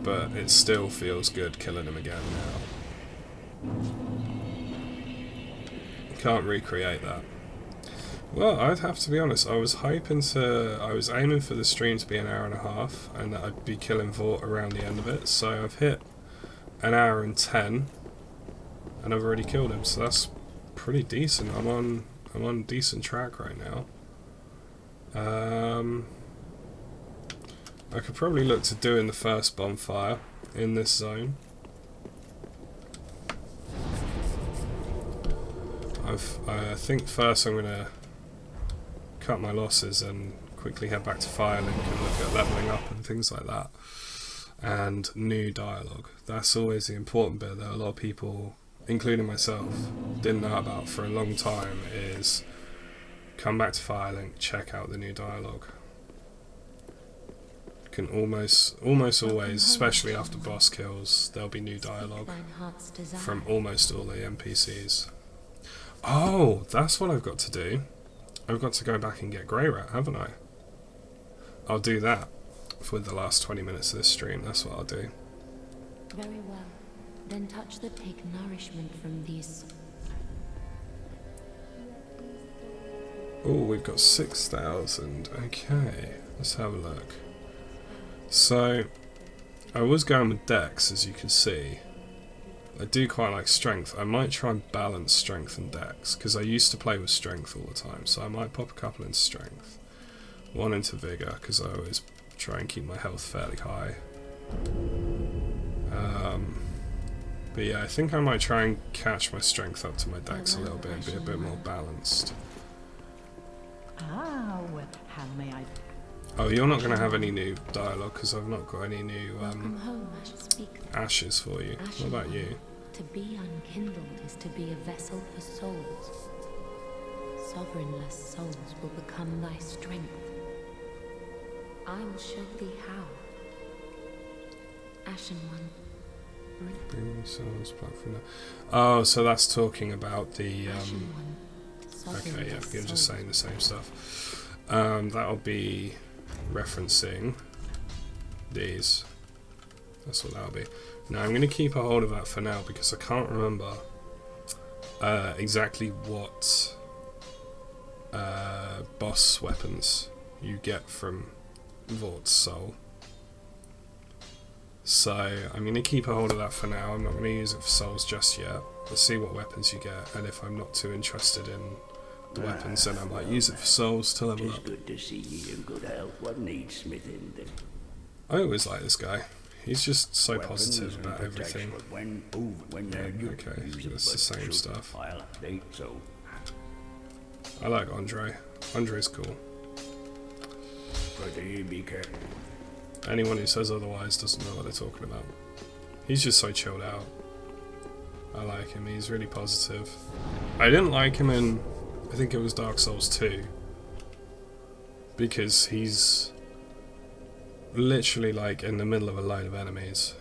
Speaker 1: But it still feels good killing him again now. Can't recreate that. Well, I'd have to be honest, I was aiming for the stream to be an hour and a half, and that I'd be killing Vort around the end of it, so I've hit an hour and 10, and I've already killed him, so that's pretty decent. I'm on a decent track right now. I could probably look to doing the first bonfire in this zone. I think first I'm going to cut my losses and quickly head back to Firelink and look at leveling up and things like that. And new dialogue. That's always the important bit that a lot of people, including myself, didn't know about for a long time, is come back to Firelink, check out the new dialogue. Can almost always, especially after boss kills, there'll be new dialogue from almost all the NPCs. Oh, that's what I've got to do. I've got to go back and get Grey Rat, haven't I? I'll do that for the last 20 minutes of this stream. That's what I'll do.
Speaker 2: Very well. Then touch the take nourishment from these.
Speaker 1: Oh, we've got 6,000. Okay, let's have a look. So, I was going with Dex, as you can see. I do quite like Strength. I might try and balance Strength and Dex, because I used to play with Strength all the time, so I might pop a couple into Strength. One into Vigor, because I always try and keep my health fairly high. But yeah, I think I might try and catch my Strength up to my Dex a little bit and be a bit more balanced.
Speaker 4: Ah, well, how may I...
Speaker 1: Oh, you're not going to have any new dialogue, because I've not got any new
Speaker 2: Welcome home, speak.
Speaker 1: ashes for you. What about you?
Speaker 2: To be unkindled is to be a vessel for souls. Sovereignless souls will become thy strength. I will show thee how. Ashen one.
Speaker 1: Bring souls back from there. Oh, so that's talking about the...
Speaker 2: Ashen one.
Speaker 1: Okay, yeah,
Speaker 2: Sovereignless
Speaker 1: you're just
Speaker 2: souls.
Speaker 1: saying the same stuff. That'll be referencing these. That's what that'll be. Now, I'm going to keep a hold of that for now because I can't remember exactly what boss weapons you get from Vort's soul. So, I'm going to keep a hold of that for now. I'm not going to use it for souls just yet. Let's see what weapons you get, and if I'm not too interested in the weapons, then I might use it for souls to level
Speaker 3: It's
Speaker 1: up.
Speaker 3: good to see ye in good health. What needs smithing then?
Speaker 1: I always like this guy. He's just so
Speaker 3: Weapons
Speaker 1: positive
Speaker 3: and
Speaker 1: about everything.
Speaker 3: protection when they're
Speaker 1: Okay,
Speaker 3: use it,
Speaker 1: it's the
Speaker 3: but
Speaker 1: same
Speaker 3: should
Speaker 1: stuff.
Speaker 3: I'll update, so
Speaker 1: I like Andre. Andre's cool.
Speaker 3: but be careful.
Speaker 1: Anyone who says otherwise doesn't know what they're talking about. He's just so chilled out. I like him. He's really positive. I didn't like him in, I think it was Dark Souls 2, because he's literally like in the middle of a load of enemies.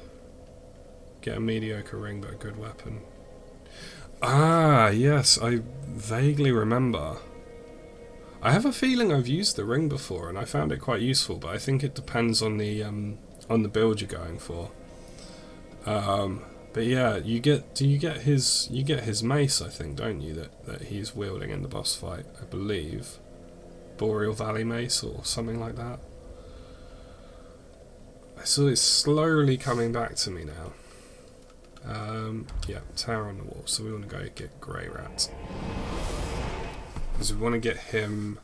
Speaker 1: Get a mediocre ring but a good weapon. Ah, yes, I vaguely remember. I have a feeling I've used the ring before and I found it quite useful, but I think it depends on the build you're going for. But yeah, you get his mace, I think, don't you, that he's wielding in the boss fight, I believe. Boreal Valley mace or something like that. So it's slowly coming back to me now. Yeah, tower on the wall, so we want to go get Grey Rat. Because we want to get him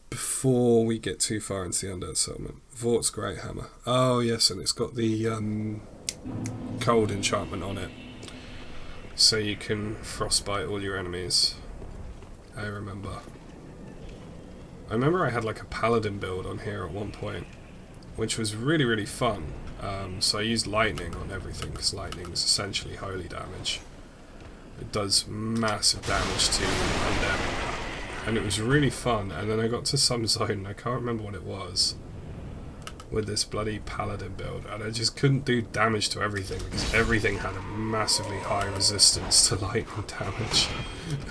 Speaker 1: before we get too far into the Undead Settlement. Vort's Great Hammer. Oh yes, and it's got the cold enchantment on it. So you can frostbite all your enemies. I remember I had like a paladin build on here at one point, which was really, really fun. So I used lightning on everything, because lightning is essentially holy damage. It does massive damage to undead, and it was really fun. And then I got to some zone, and I can't remember what it was, with this bloody paladin build, and I just couldn't do damage to everything, because everything had a massively high resistance to lightning damage,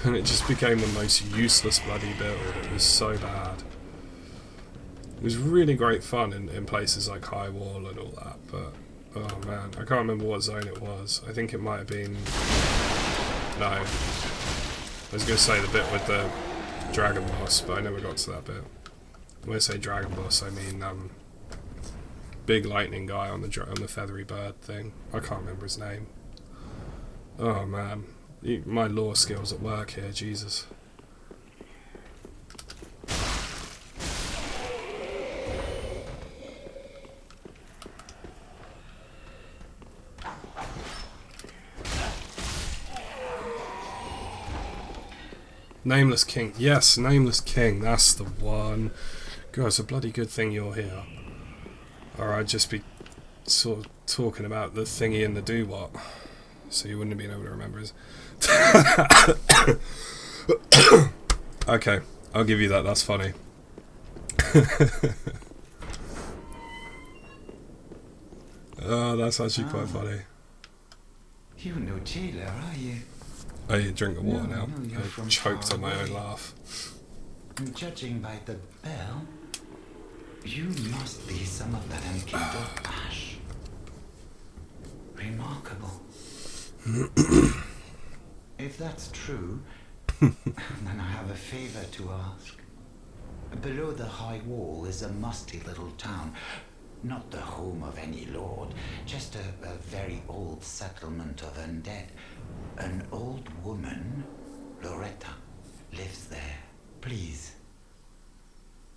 Speaker 1: and it just became the most useless bloody build. It was so bad. It was really great fun in places like High Wall and all that, but oh man, I can't remember what zone it was. I think it might have been... No. I was going to say the bit with the dragon boss, but I never got to that bit. When I say dragon boss, I mean big lightning guy on the feathery bird thing. I can't remember his name. Oh man, my lore skills at work here, Jesus. Nameless King. Yes, Nameless King. That's the one. God, it's a bloody good thing you're here. Or I'd just be sort of talking about the thingy and the do-what. So you wouldn't have been able to remember his... Okay, I'll give you that. That's funny. Oh, that's actually quite funny.
Speaker 5: You're no jailer, are you?
Speaker 1: I need a drink of water now.
Speaker 5: you're
Speaker 1: I
Speaker 5: from
Speaker 1: choked
Speaker 5: far
Speaker 1: on my own
Speaker 5: away.
Speaker 1: laugh.
Speaker 5: And judging by the bell, You must be some of that enkindled ash. Remarkable. If that's true, then I have a favor to ask. Below the high wall is a musty little town. Not the home of any lord, just a very old settlement of undead. An old woman, Loretta, lives there. Please,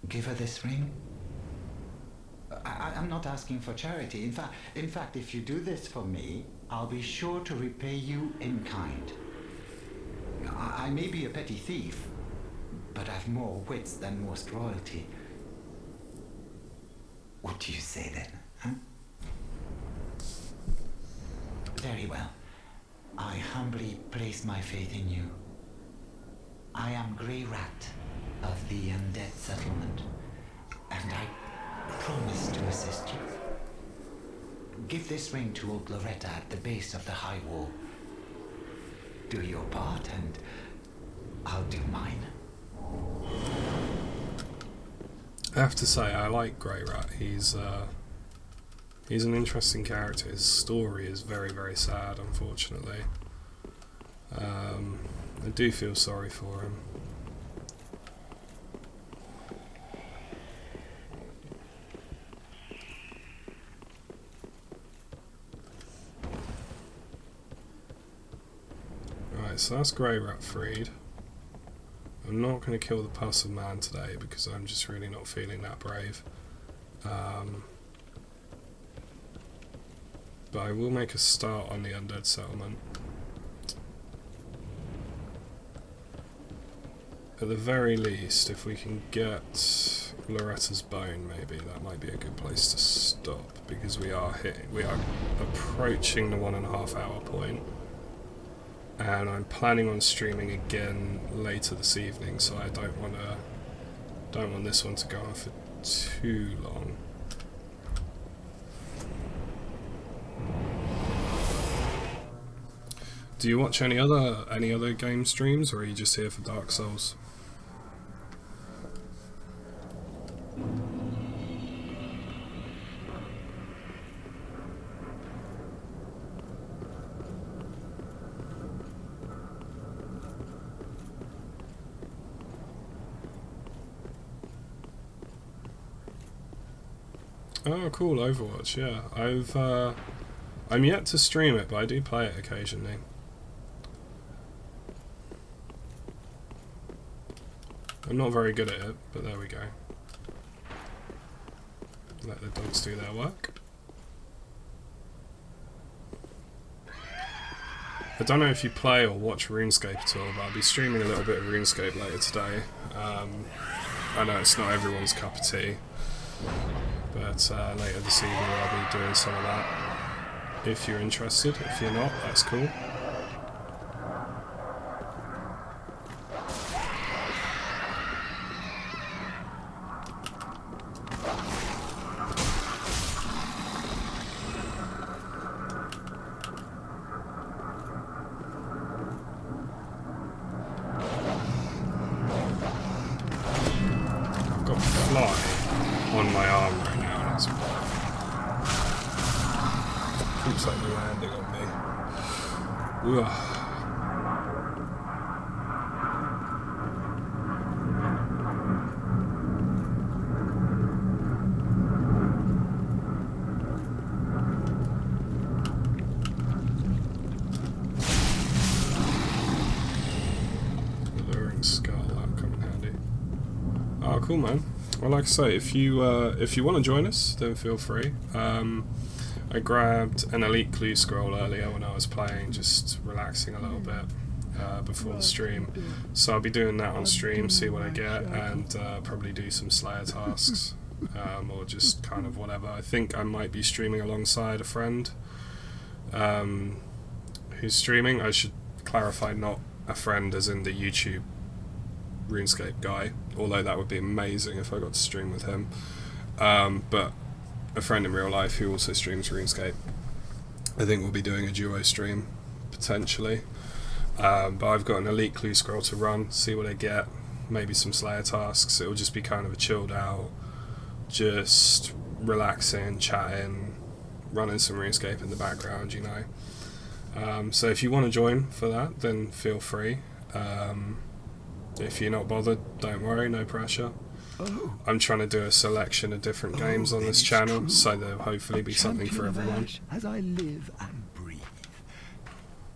Speaker 5: give her this ring. I'm not asking for charity. In fact, if you do this for me, I'll be sure to repay you in kind. I may be a petty thief, but I've more wits than most royalty. What do you say then, huh? Very well. I humbly place my faith in you. I am Grey Rat of the Undead Settlement, and I promise to assist you. Give this ring to old Loretta at the base of the high wall. Do your part, and I'll do mine.
Speaker 1: I have to say, I like Grey Rat. He's an interesting character. His story is very, very sad, unfortunately. I do feel sorry for him. Right, so that's Grey Rat freed. I'm not going to kill the Puzzle Man today because I'm just really not feeling that brave. But I will make a start on the Undead Settlement. At the very least, if we can get Loretta's bone, maybe that might be a good place to stop, because we are approaching the 1.5 hour point. And I'm planning on streaming again later this evening, so I don't want this one to go on for too long. Do you watch any other game streams, or are you just here for Dark Souls? Oh, cool, Overwatch, yeah. I'm yet to stream it, but I do play it occasionally. I'm not very good at it, but there we go. Let the dogs do their work. I don't know if you play or watch RuneScape at all, but I'll be streaming a little bit of RuneScape later today. I know it's not everyone's cup of tea, but later this evening I'll be doing some of that. If you're interested, if you're not, that's cool. On my arm right now, and it's keeps like landing on me. Ugh. Alluring skull, that'll come in handy. Oh, cool, man. Well, like I say, if you want to join us, then feel free. I grabbed an Elite Clue Scroll earlier when I was playing, just relaxing a little bit before the stream. So I'll be doing that on stream, see what I get, and probably do some Slayer tasks, or just kind of whatever. I think I might be streaming alongside a friend who's streaming. I should clarify, not a friend as in the YouTube RuneScape guy, although that would be amazing if I got to stream with him, but a friend in real life who also streams RuneScape. I think we'll be doing a duo stream potentially, but I've got an Elite Clue Scroll to run, see what I get, maybe some Slayer tasks. It'll just be kind of a chilled out just relaxing, chatting, running some RuneScape in the background, you know. So if you want to join for that, then feel free. If you're not bothered, don't worry, no pressure. I'm trying to do a selection of different games on this channel, so there'll hopefully be something for everyone.
Speaker 6: As I live and breathe,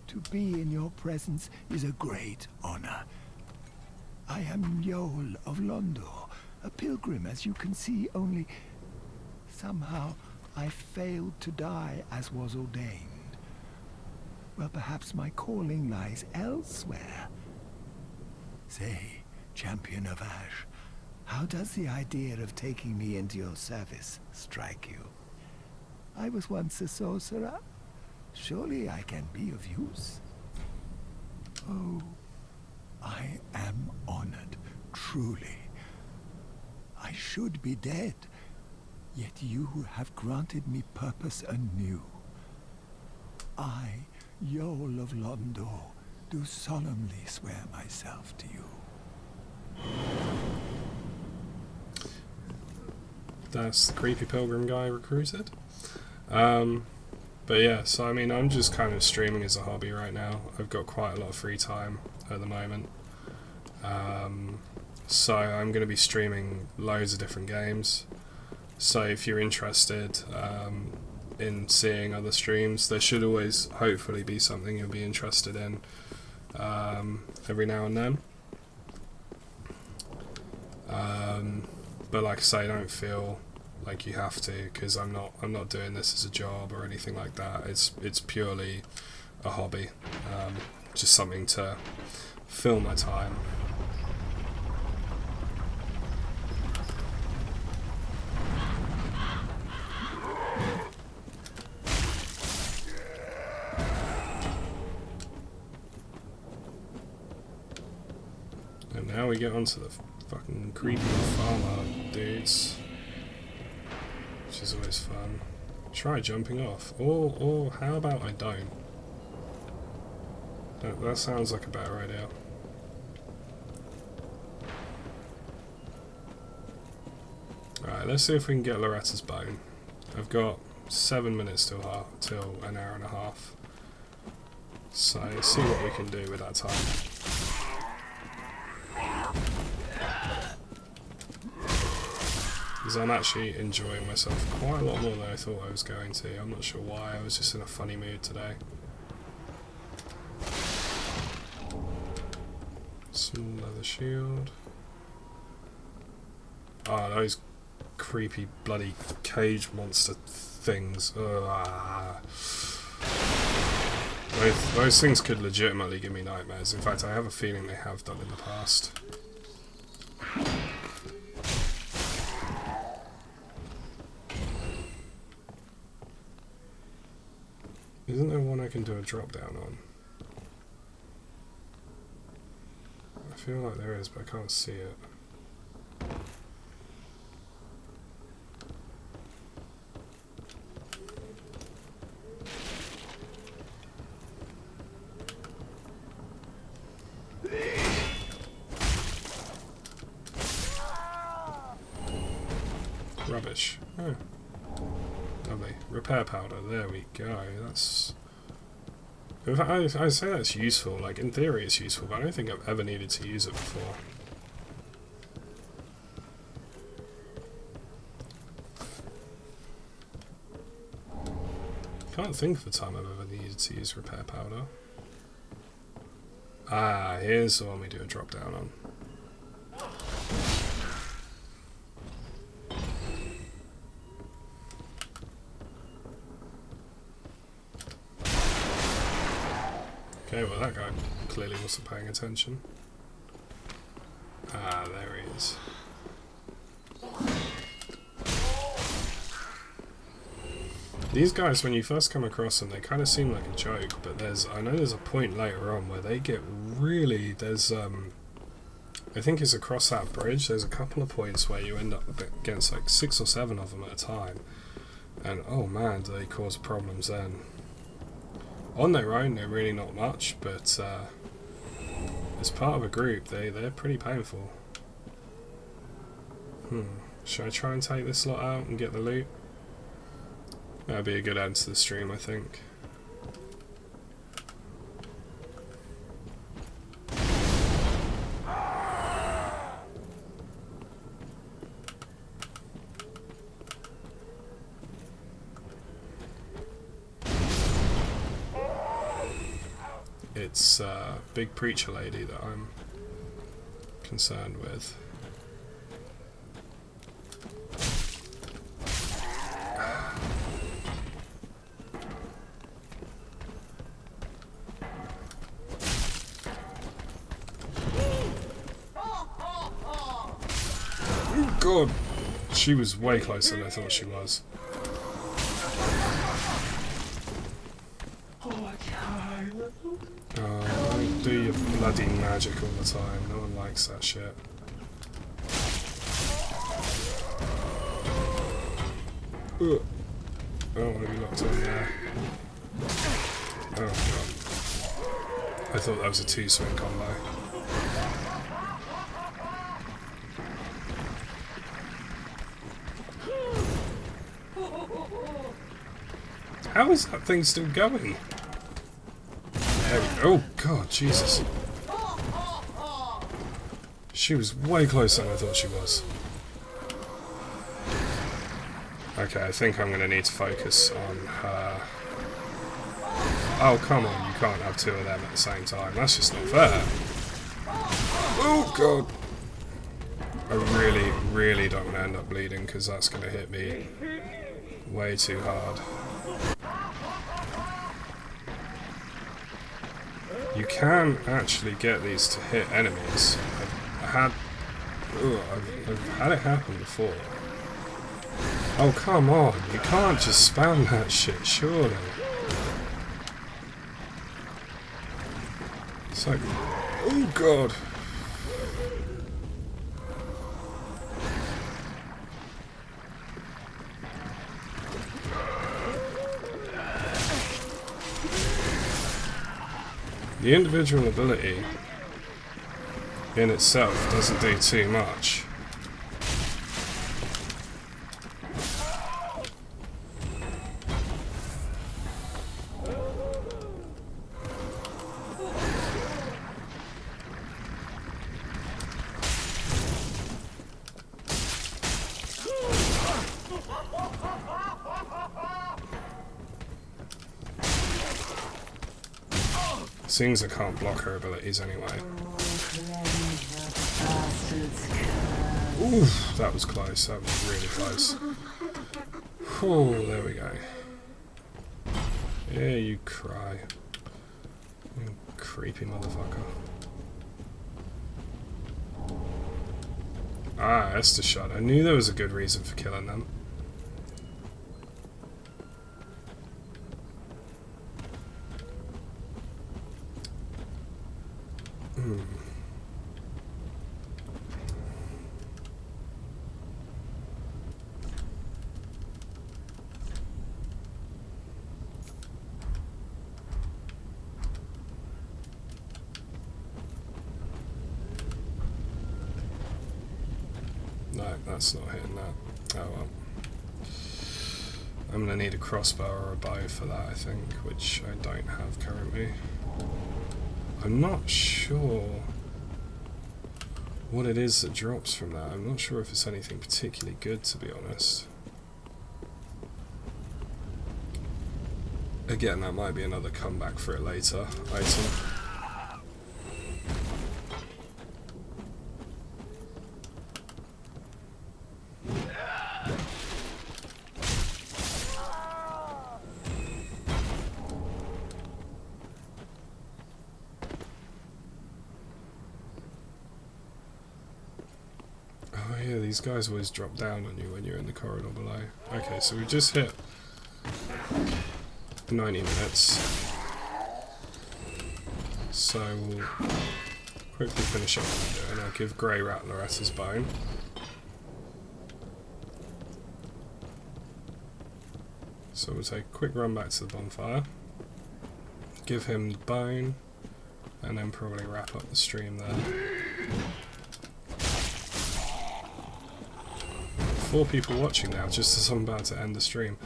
Speaker 6: to be in your presence is a great honor. I am Yol of Londor, a pilgrim, as you can see, only somehow I failed to die as was ordained. Well, perhaps my calling lies elsewhere. Say, champion of Ash, how does the idea of taking me into your service strike you? I was once a sorcerer. Surely I can be of use. Oh, I am honored, truly. I should be dead, yet you have granted me purpose anew. I, Yol of Londor, do solemnly swear myself to you.
Speaker 1: That's the creepy pilgrim guy recruited. But yeah, so I mean, I'm just kind of streaming as a hobby right now. I've got quite a lot of free time at the moment. So I'm going to be streaming loads of different games. So if you're interested in seeing other streams, there should always hopefully be something you'll be interested in every now and then. But like I say, don't feel like you have to, because I'm not doing this as a job or anything like that. It's purely a hobby, just something to fill my time. And now we get onto the fucking creepy farmer dudes, which is always fun. Try jumping off, or how about I don't? That sounds like a better idea. Alright, let's see if we can get Loretta's bone. I've got 7 minutes till an hour and a half. So see what we can do with that time. Because I'm actually enjoying myself quite a lot more than I thought I was going to. I'm not sure why, I was just in a funny mood today. Small leather shield. Ah, oh, those creepy bloody cage monster things. Those things could legitimately give me nightmares. In fact, I have a feeling they have done in the past. Isn't there one I can do a drop down on? I feel like there is, but I can't see it. Rubbish. Oh. Lovely. Repair powder, there we go. That's... In fact, I say that's useful. Like, in theory it's useful, but I don't think I've ever needed to use it before. Can't think of the time I've ever needed to use repair powder. Ah, here's the one we do a drop down on. Okay, well that guy clearly wasn't paying attention. Ah, there he is. These guys, when you first come across them, they kind of seem like a joke, but I know there's a point later on where they get really, I think it's across that bridge, there's a couple of points where you end up against like 6 or 7 of them at a time, and oh man, do they cause problems then. On their own, they're really not much, but as part of a group, they're pretty painful. Should I try and take this lot out and get the loot? That'd be a good end to the stream, I think. It's big preacher lady that I'm concerned with. Oh god! She was way closer than I thought she was. Don't do your bloody magic all the time. No one likes that shit. Ugh. I don't want to be locked on there. Oh god. I thought that was a 2-swing combo. How is that thing still going? There we go. Oh god, Jesus. She was way closer than I thought she was. Okay, I think I'm going to need to focus on her. Oh, come on, you can't have 2 of them at the same time. That's just not fair. Oh god. I really, really don't want to end up bleeding because that's going to hit me way too hard. You can actually get these to hit enemies. I've had it happen before. Oh, come on. You can't just spam that shit, surely. It's like... Oh, God. The individual ability in itself doesn't do too much. Seems I can't block her abilities anyway. Ooh, that was close. That was really close. Oh, there we go. Yeah, you cry. You creepy motherfucker. Ah, Esther shot. I knew there was a good reason for killing them. No, that's not hitting that. Oh well. I'm gonna need a crossbow or a bow for that, I think, which I don't have currently. I'm not sure what it is that drops from that. I'm not sure if it's anything particularly good, to be honest. Again, that might be another comeback for it later item. These guys always drop down on you when you're in the corridor below. Okay, so we just hit 90 minutes. So we'll quickly finish up what we're doing. I'll give Grey Rattler at his bone. So we'll take a quick run back to the bonfire. Give him the bone. And then probably wrap up the stream there. 4 people watching now, just as I'm about to end the stream.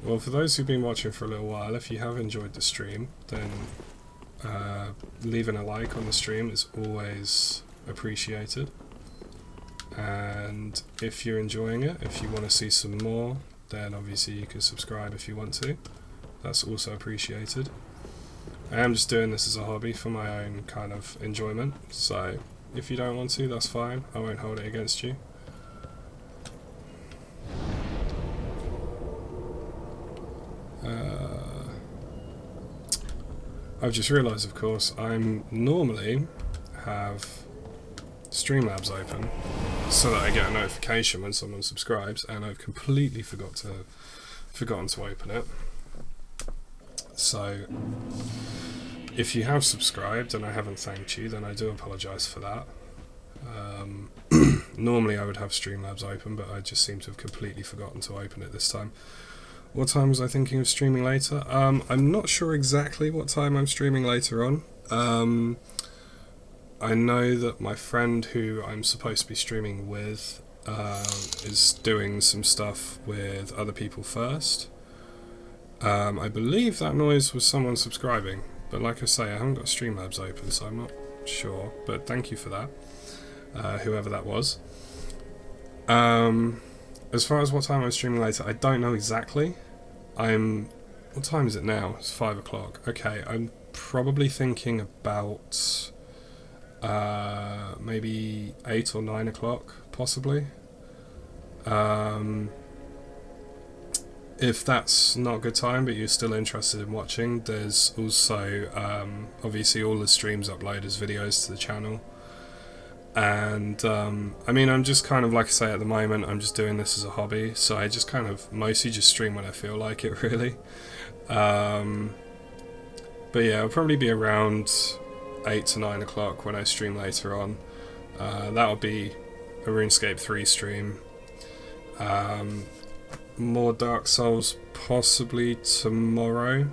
Speaker 1: Well, for those who've been watching for a little while, if you have enjoyed the stream, then leaving a like on the stream is always appreciated. And if you're enjoying it, if you want to see some more, then obviously you can subscribe if you want to. That's also appreciated. I am just doing this as a hobby for my own kind of enjoyment, so if you don't want to, that's fine. I won't hold it against you. I've just realised, of course, I'm normally have Streamlabs open so that I get a notification when someone subscribes, and I've completely forgotten to open it. So if you have subscribed and I haven't thanked you, then I do apologise for that. Normally I would have Streamlabs open, but I just seem to have completely forgotten to open it this time. What time was I thinking of streaming later? I'm not sure exactly what time I'm streaming later on. I know that my friend who I'm supposed to be streaming with is doing some stuff with other people first. I believe that noise was someone subscribing, but like I say, I haven't got Streamlabs open, so I'm not sure, but thank you for that, whoever that was. As far as what time I'm streaming later, I don't know exactly. What time is it now? It's 5 o'clock. Okay, I'm probably thinking about maybe 8 or 9 o'clock, possibly. If that's not a good time, but you're still interested in watching, there's also obviously all the streams upload as videos to the channel. And I mean, I'm just kind of, like I say, at the moment I'm just doing this as a hobby, so I just kind of mostly just stream when I feel like it, really. But yeah, it'll probably be around 8 to 9 o'clock when I stream later on. That'll be a RuneScape 3 stream. More Dark Souls possibly tomorrow,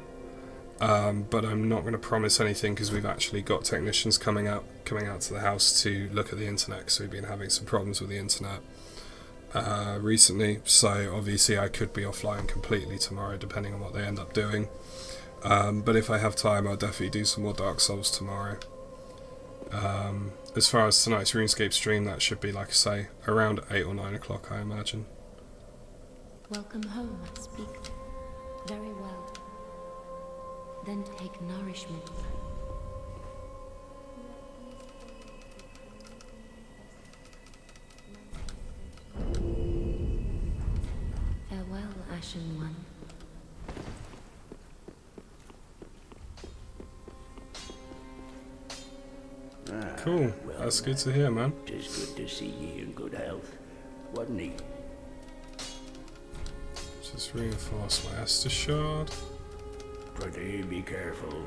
Speaker 1: but I'm not going to promise anything because we've actually got technicians coming out to the house to look at the internet, because we've been having some problems with the internet recently, so obviously I could be offline completely tomorrow depending on what they end up doing. But if I have time, I'll definitely do some more Dark Souls tomorrow. As far as tonight's RuneScape stream, that should be, like I say, around 8 or 9 o'clock, I imagine.
Speaker 2: Welcome home, I speak. Very well. Then take nourishment. Farewell, Ashen One.
Speaker 1: Cool, that's good to hear, man.
Speaker 3: Tis good to see ye in good health, wasn't he?
Speaker 1: Just reinforce my Estus Shard.
Speaker 3: Pretty be careful.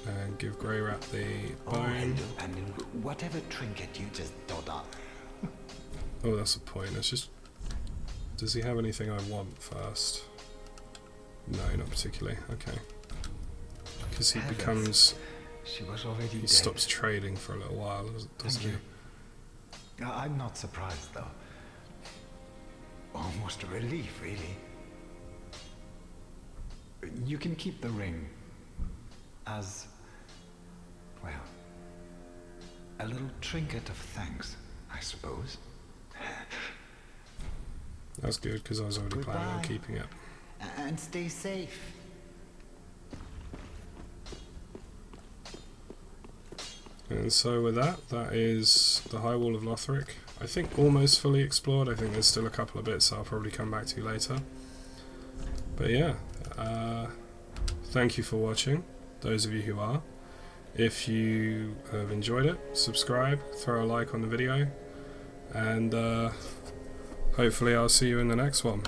Speaker 1: And give Grey Rat the bone.
Speaker 5: And whatever trinket you just dot up.
Speaker 1: Oh, that's a point. Let's just... Does he have anything I want first? No, not particularly. Okay. Because he becomes...
Speaker 5: She was already
Speaker 1: He
Speaker 5: dead.
Speaker 1: stops trading for a little while, doesn't he?
Speaker 5: I'm not surprised, though. Almost a relief, really. You can keep the ring as, well, a little trinket of thanks, I suppose.
Speaker 1: That's good, because I was already planning on keeping it.
Speaker 5: And stay safe.
Speaker 1: And so with that, that is the High Wall of Lothric. I think almost fully explored. I think there's still a couple of bits I'll probably come back to later. But yeah, thank you for watching, those of you who are. If you have enjoyed it, subscribe, throw a like on the video, and hopefully I'll see you in the next one.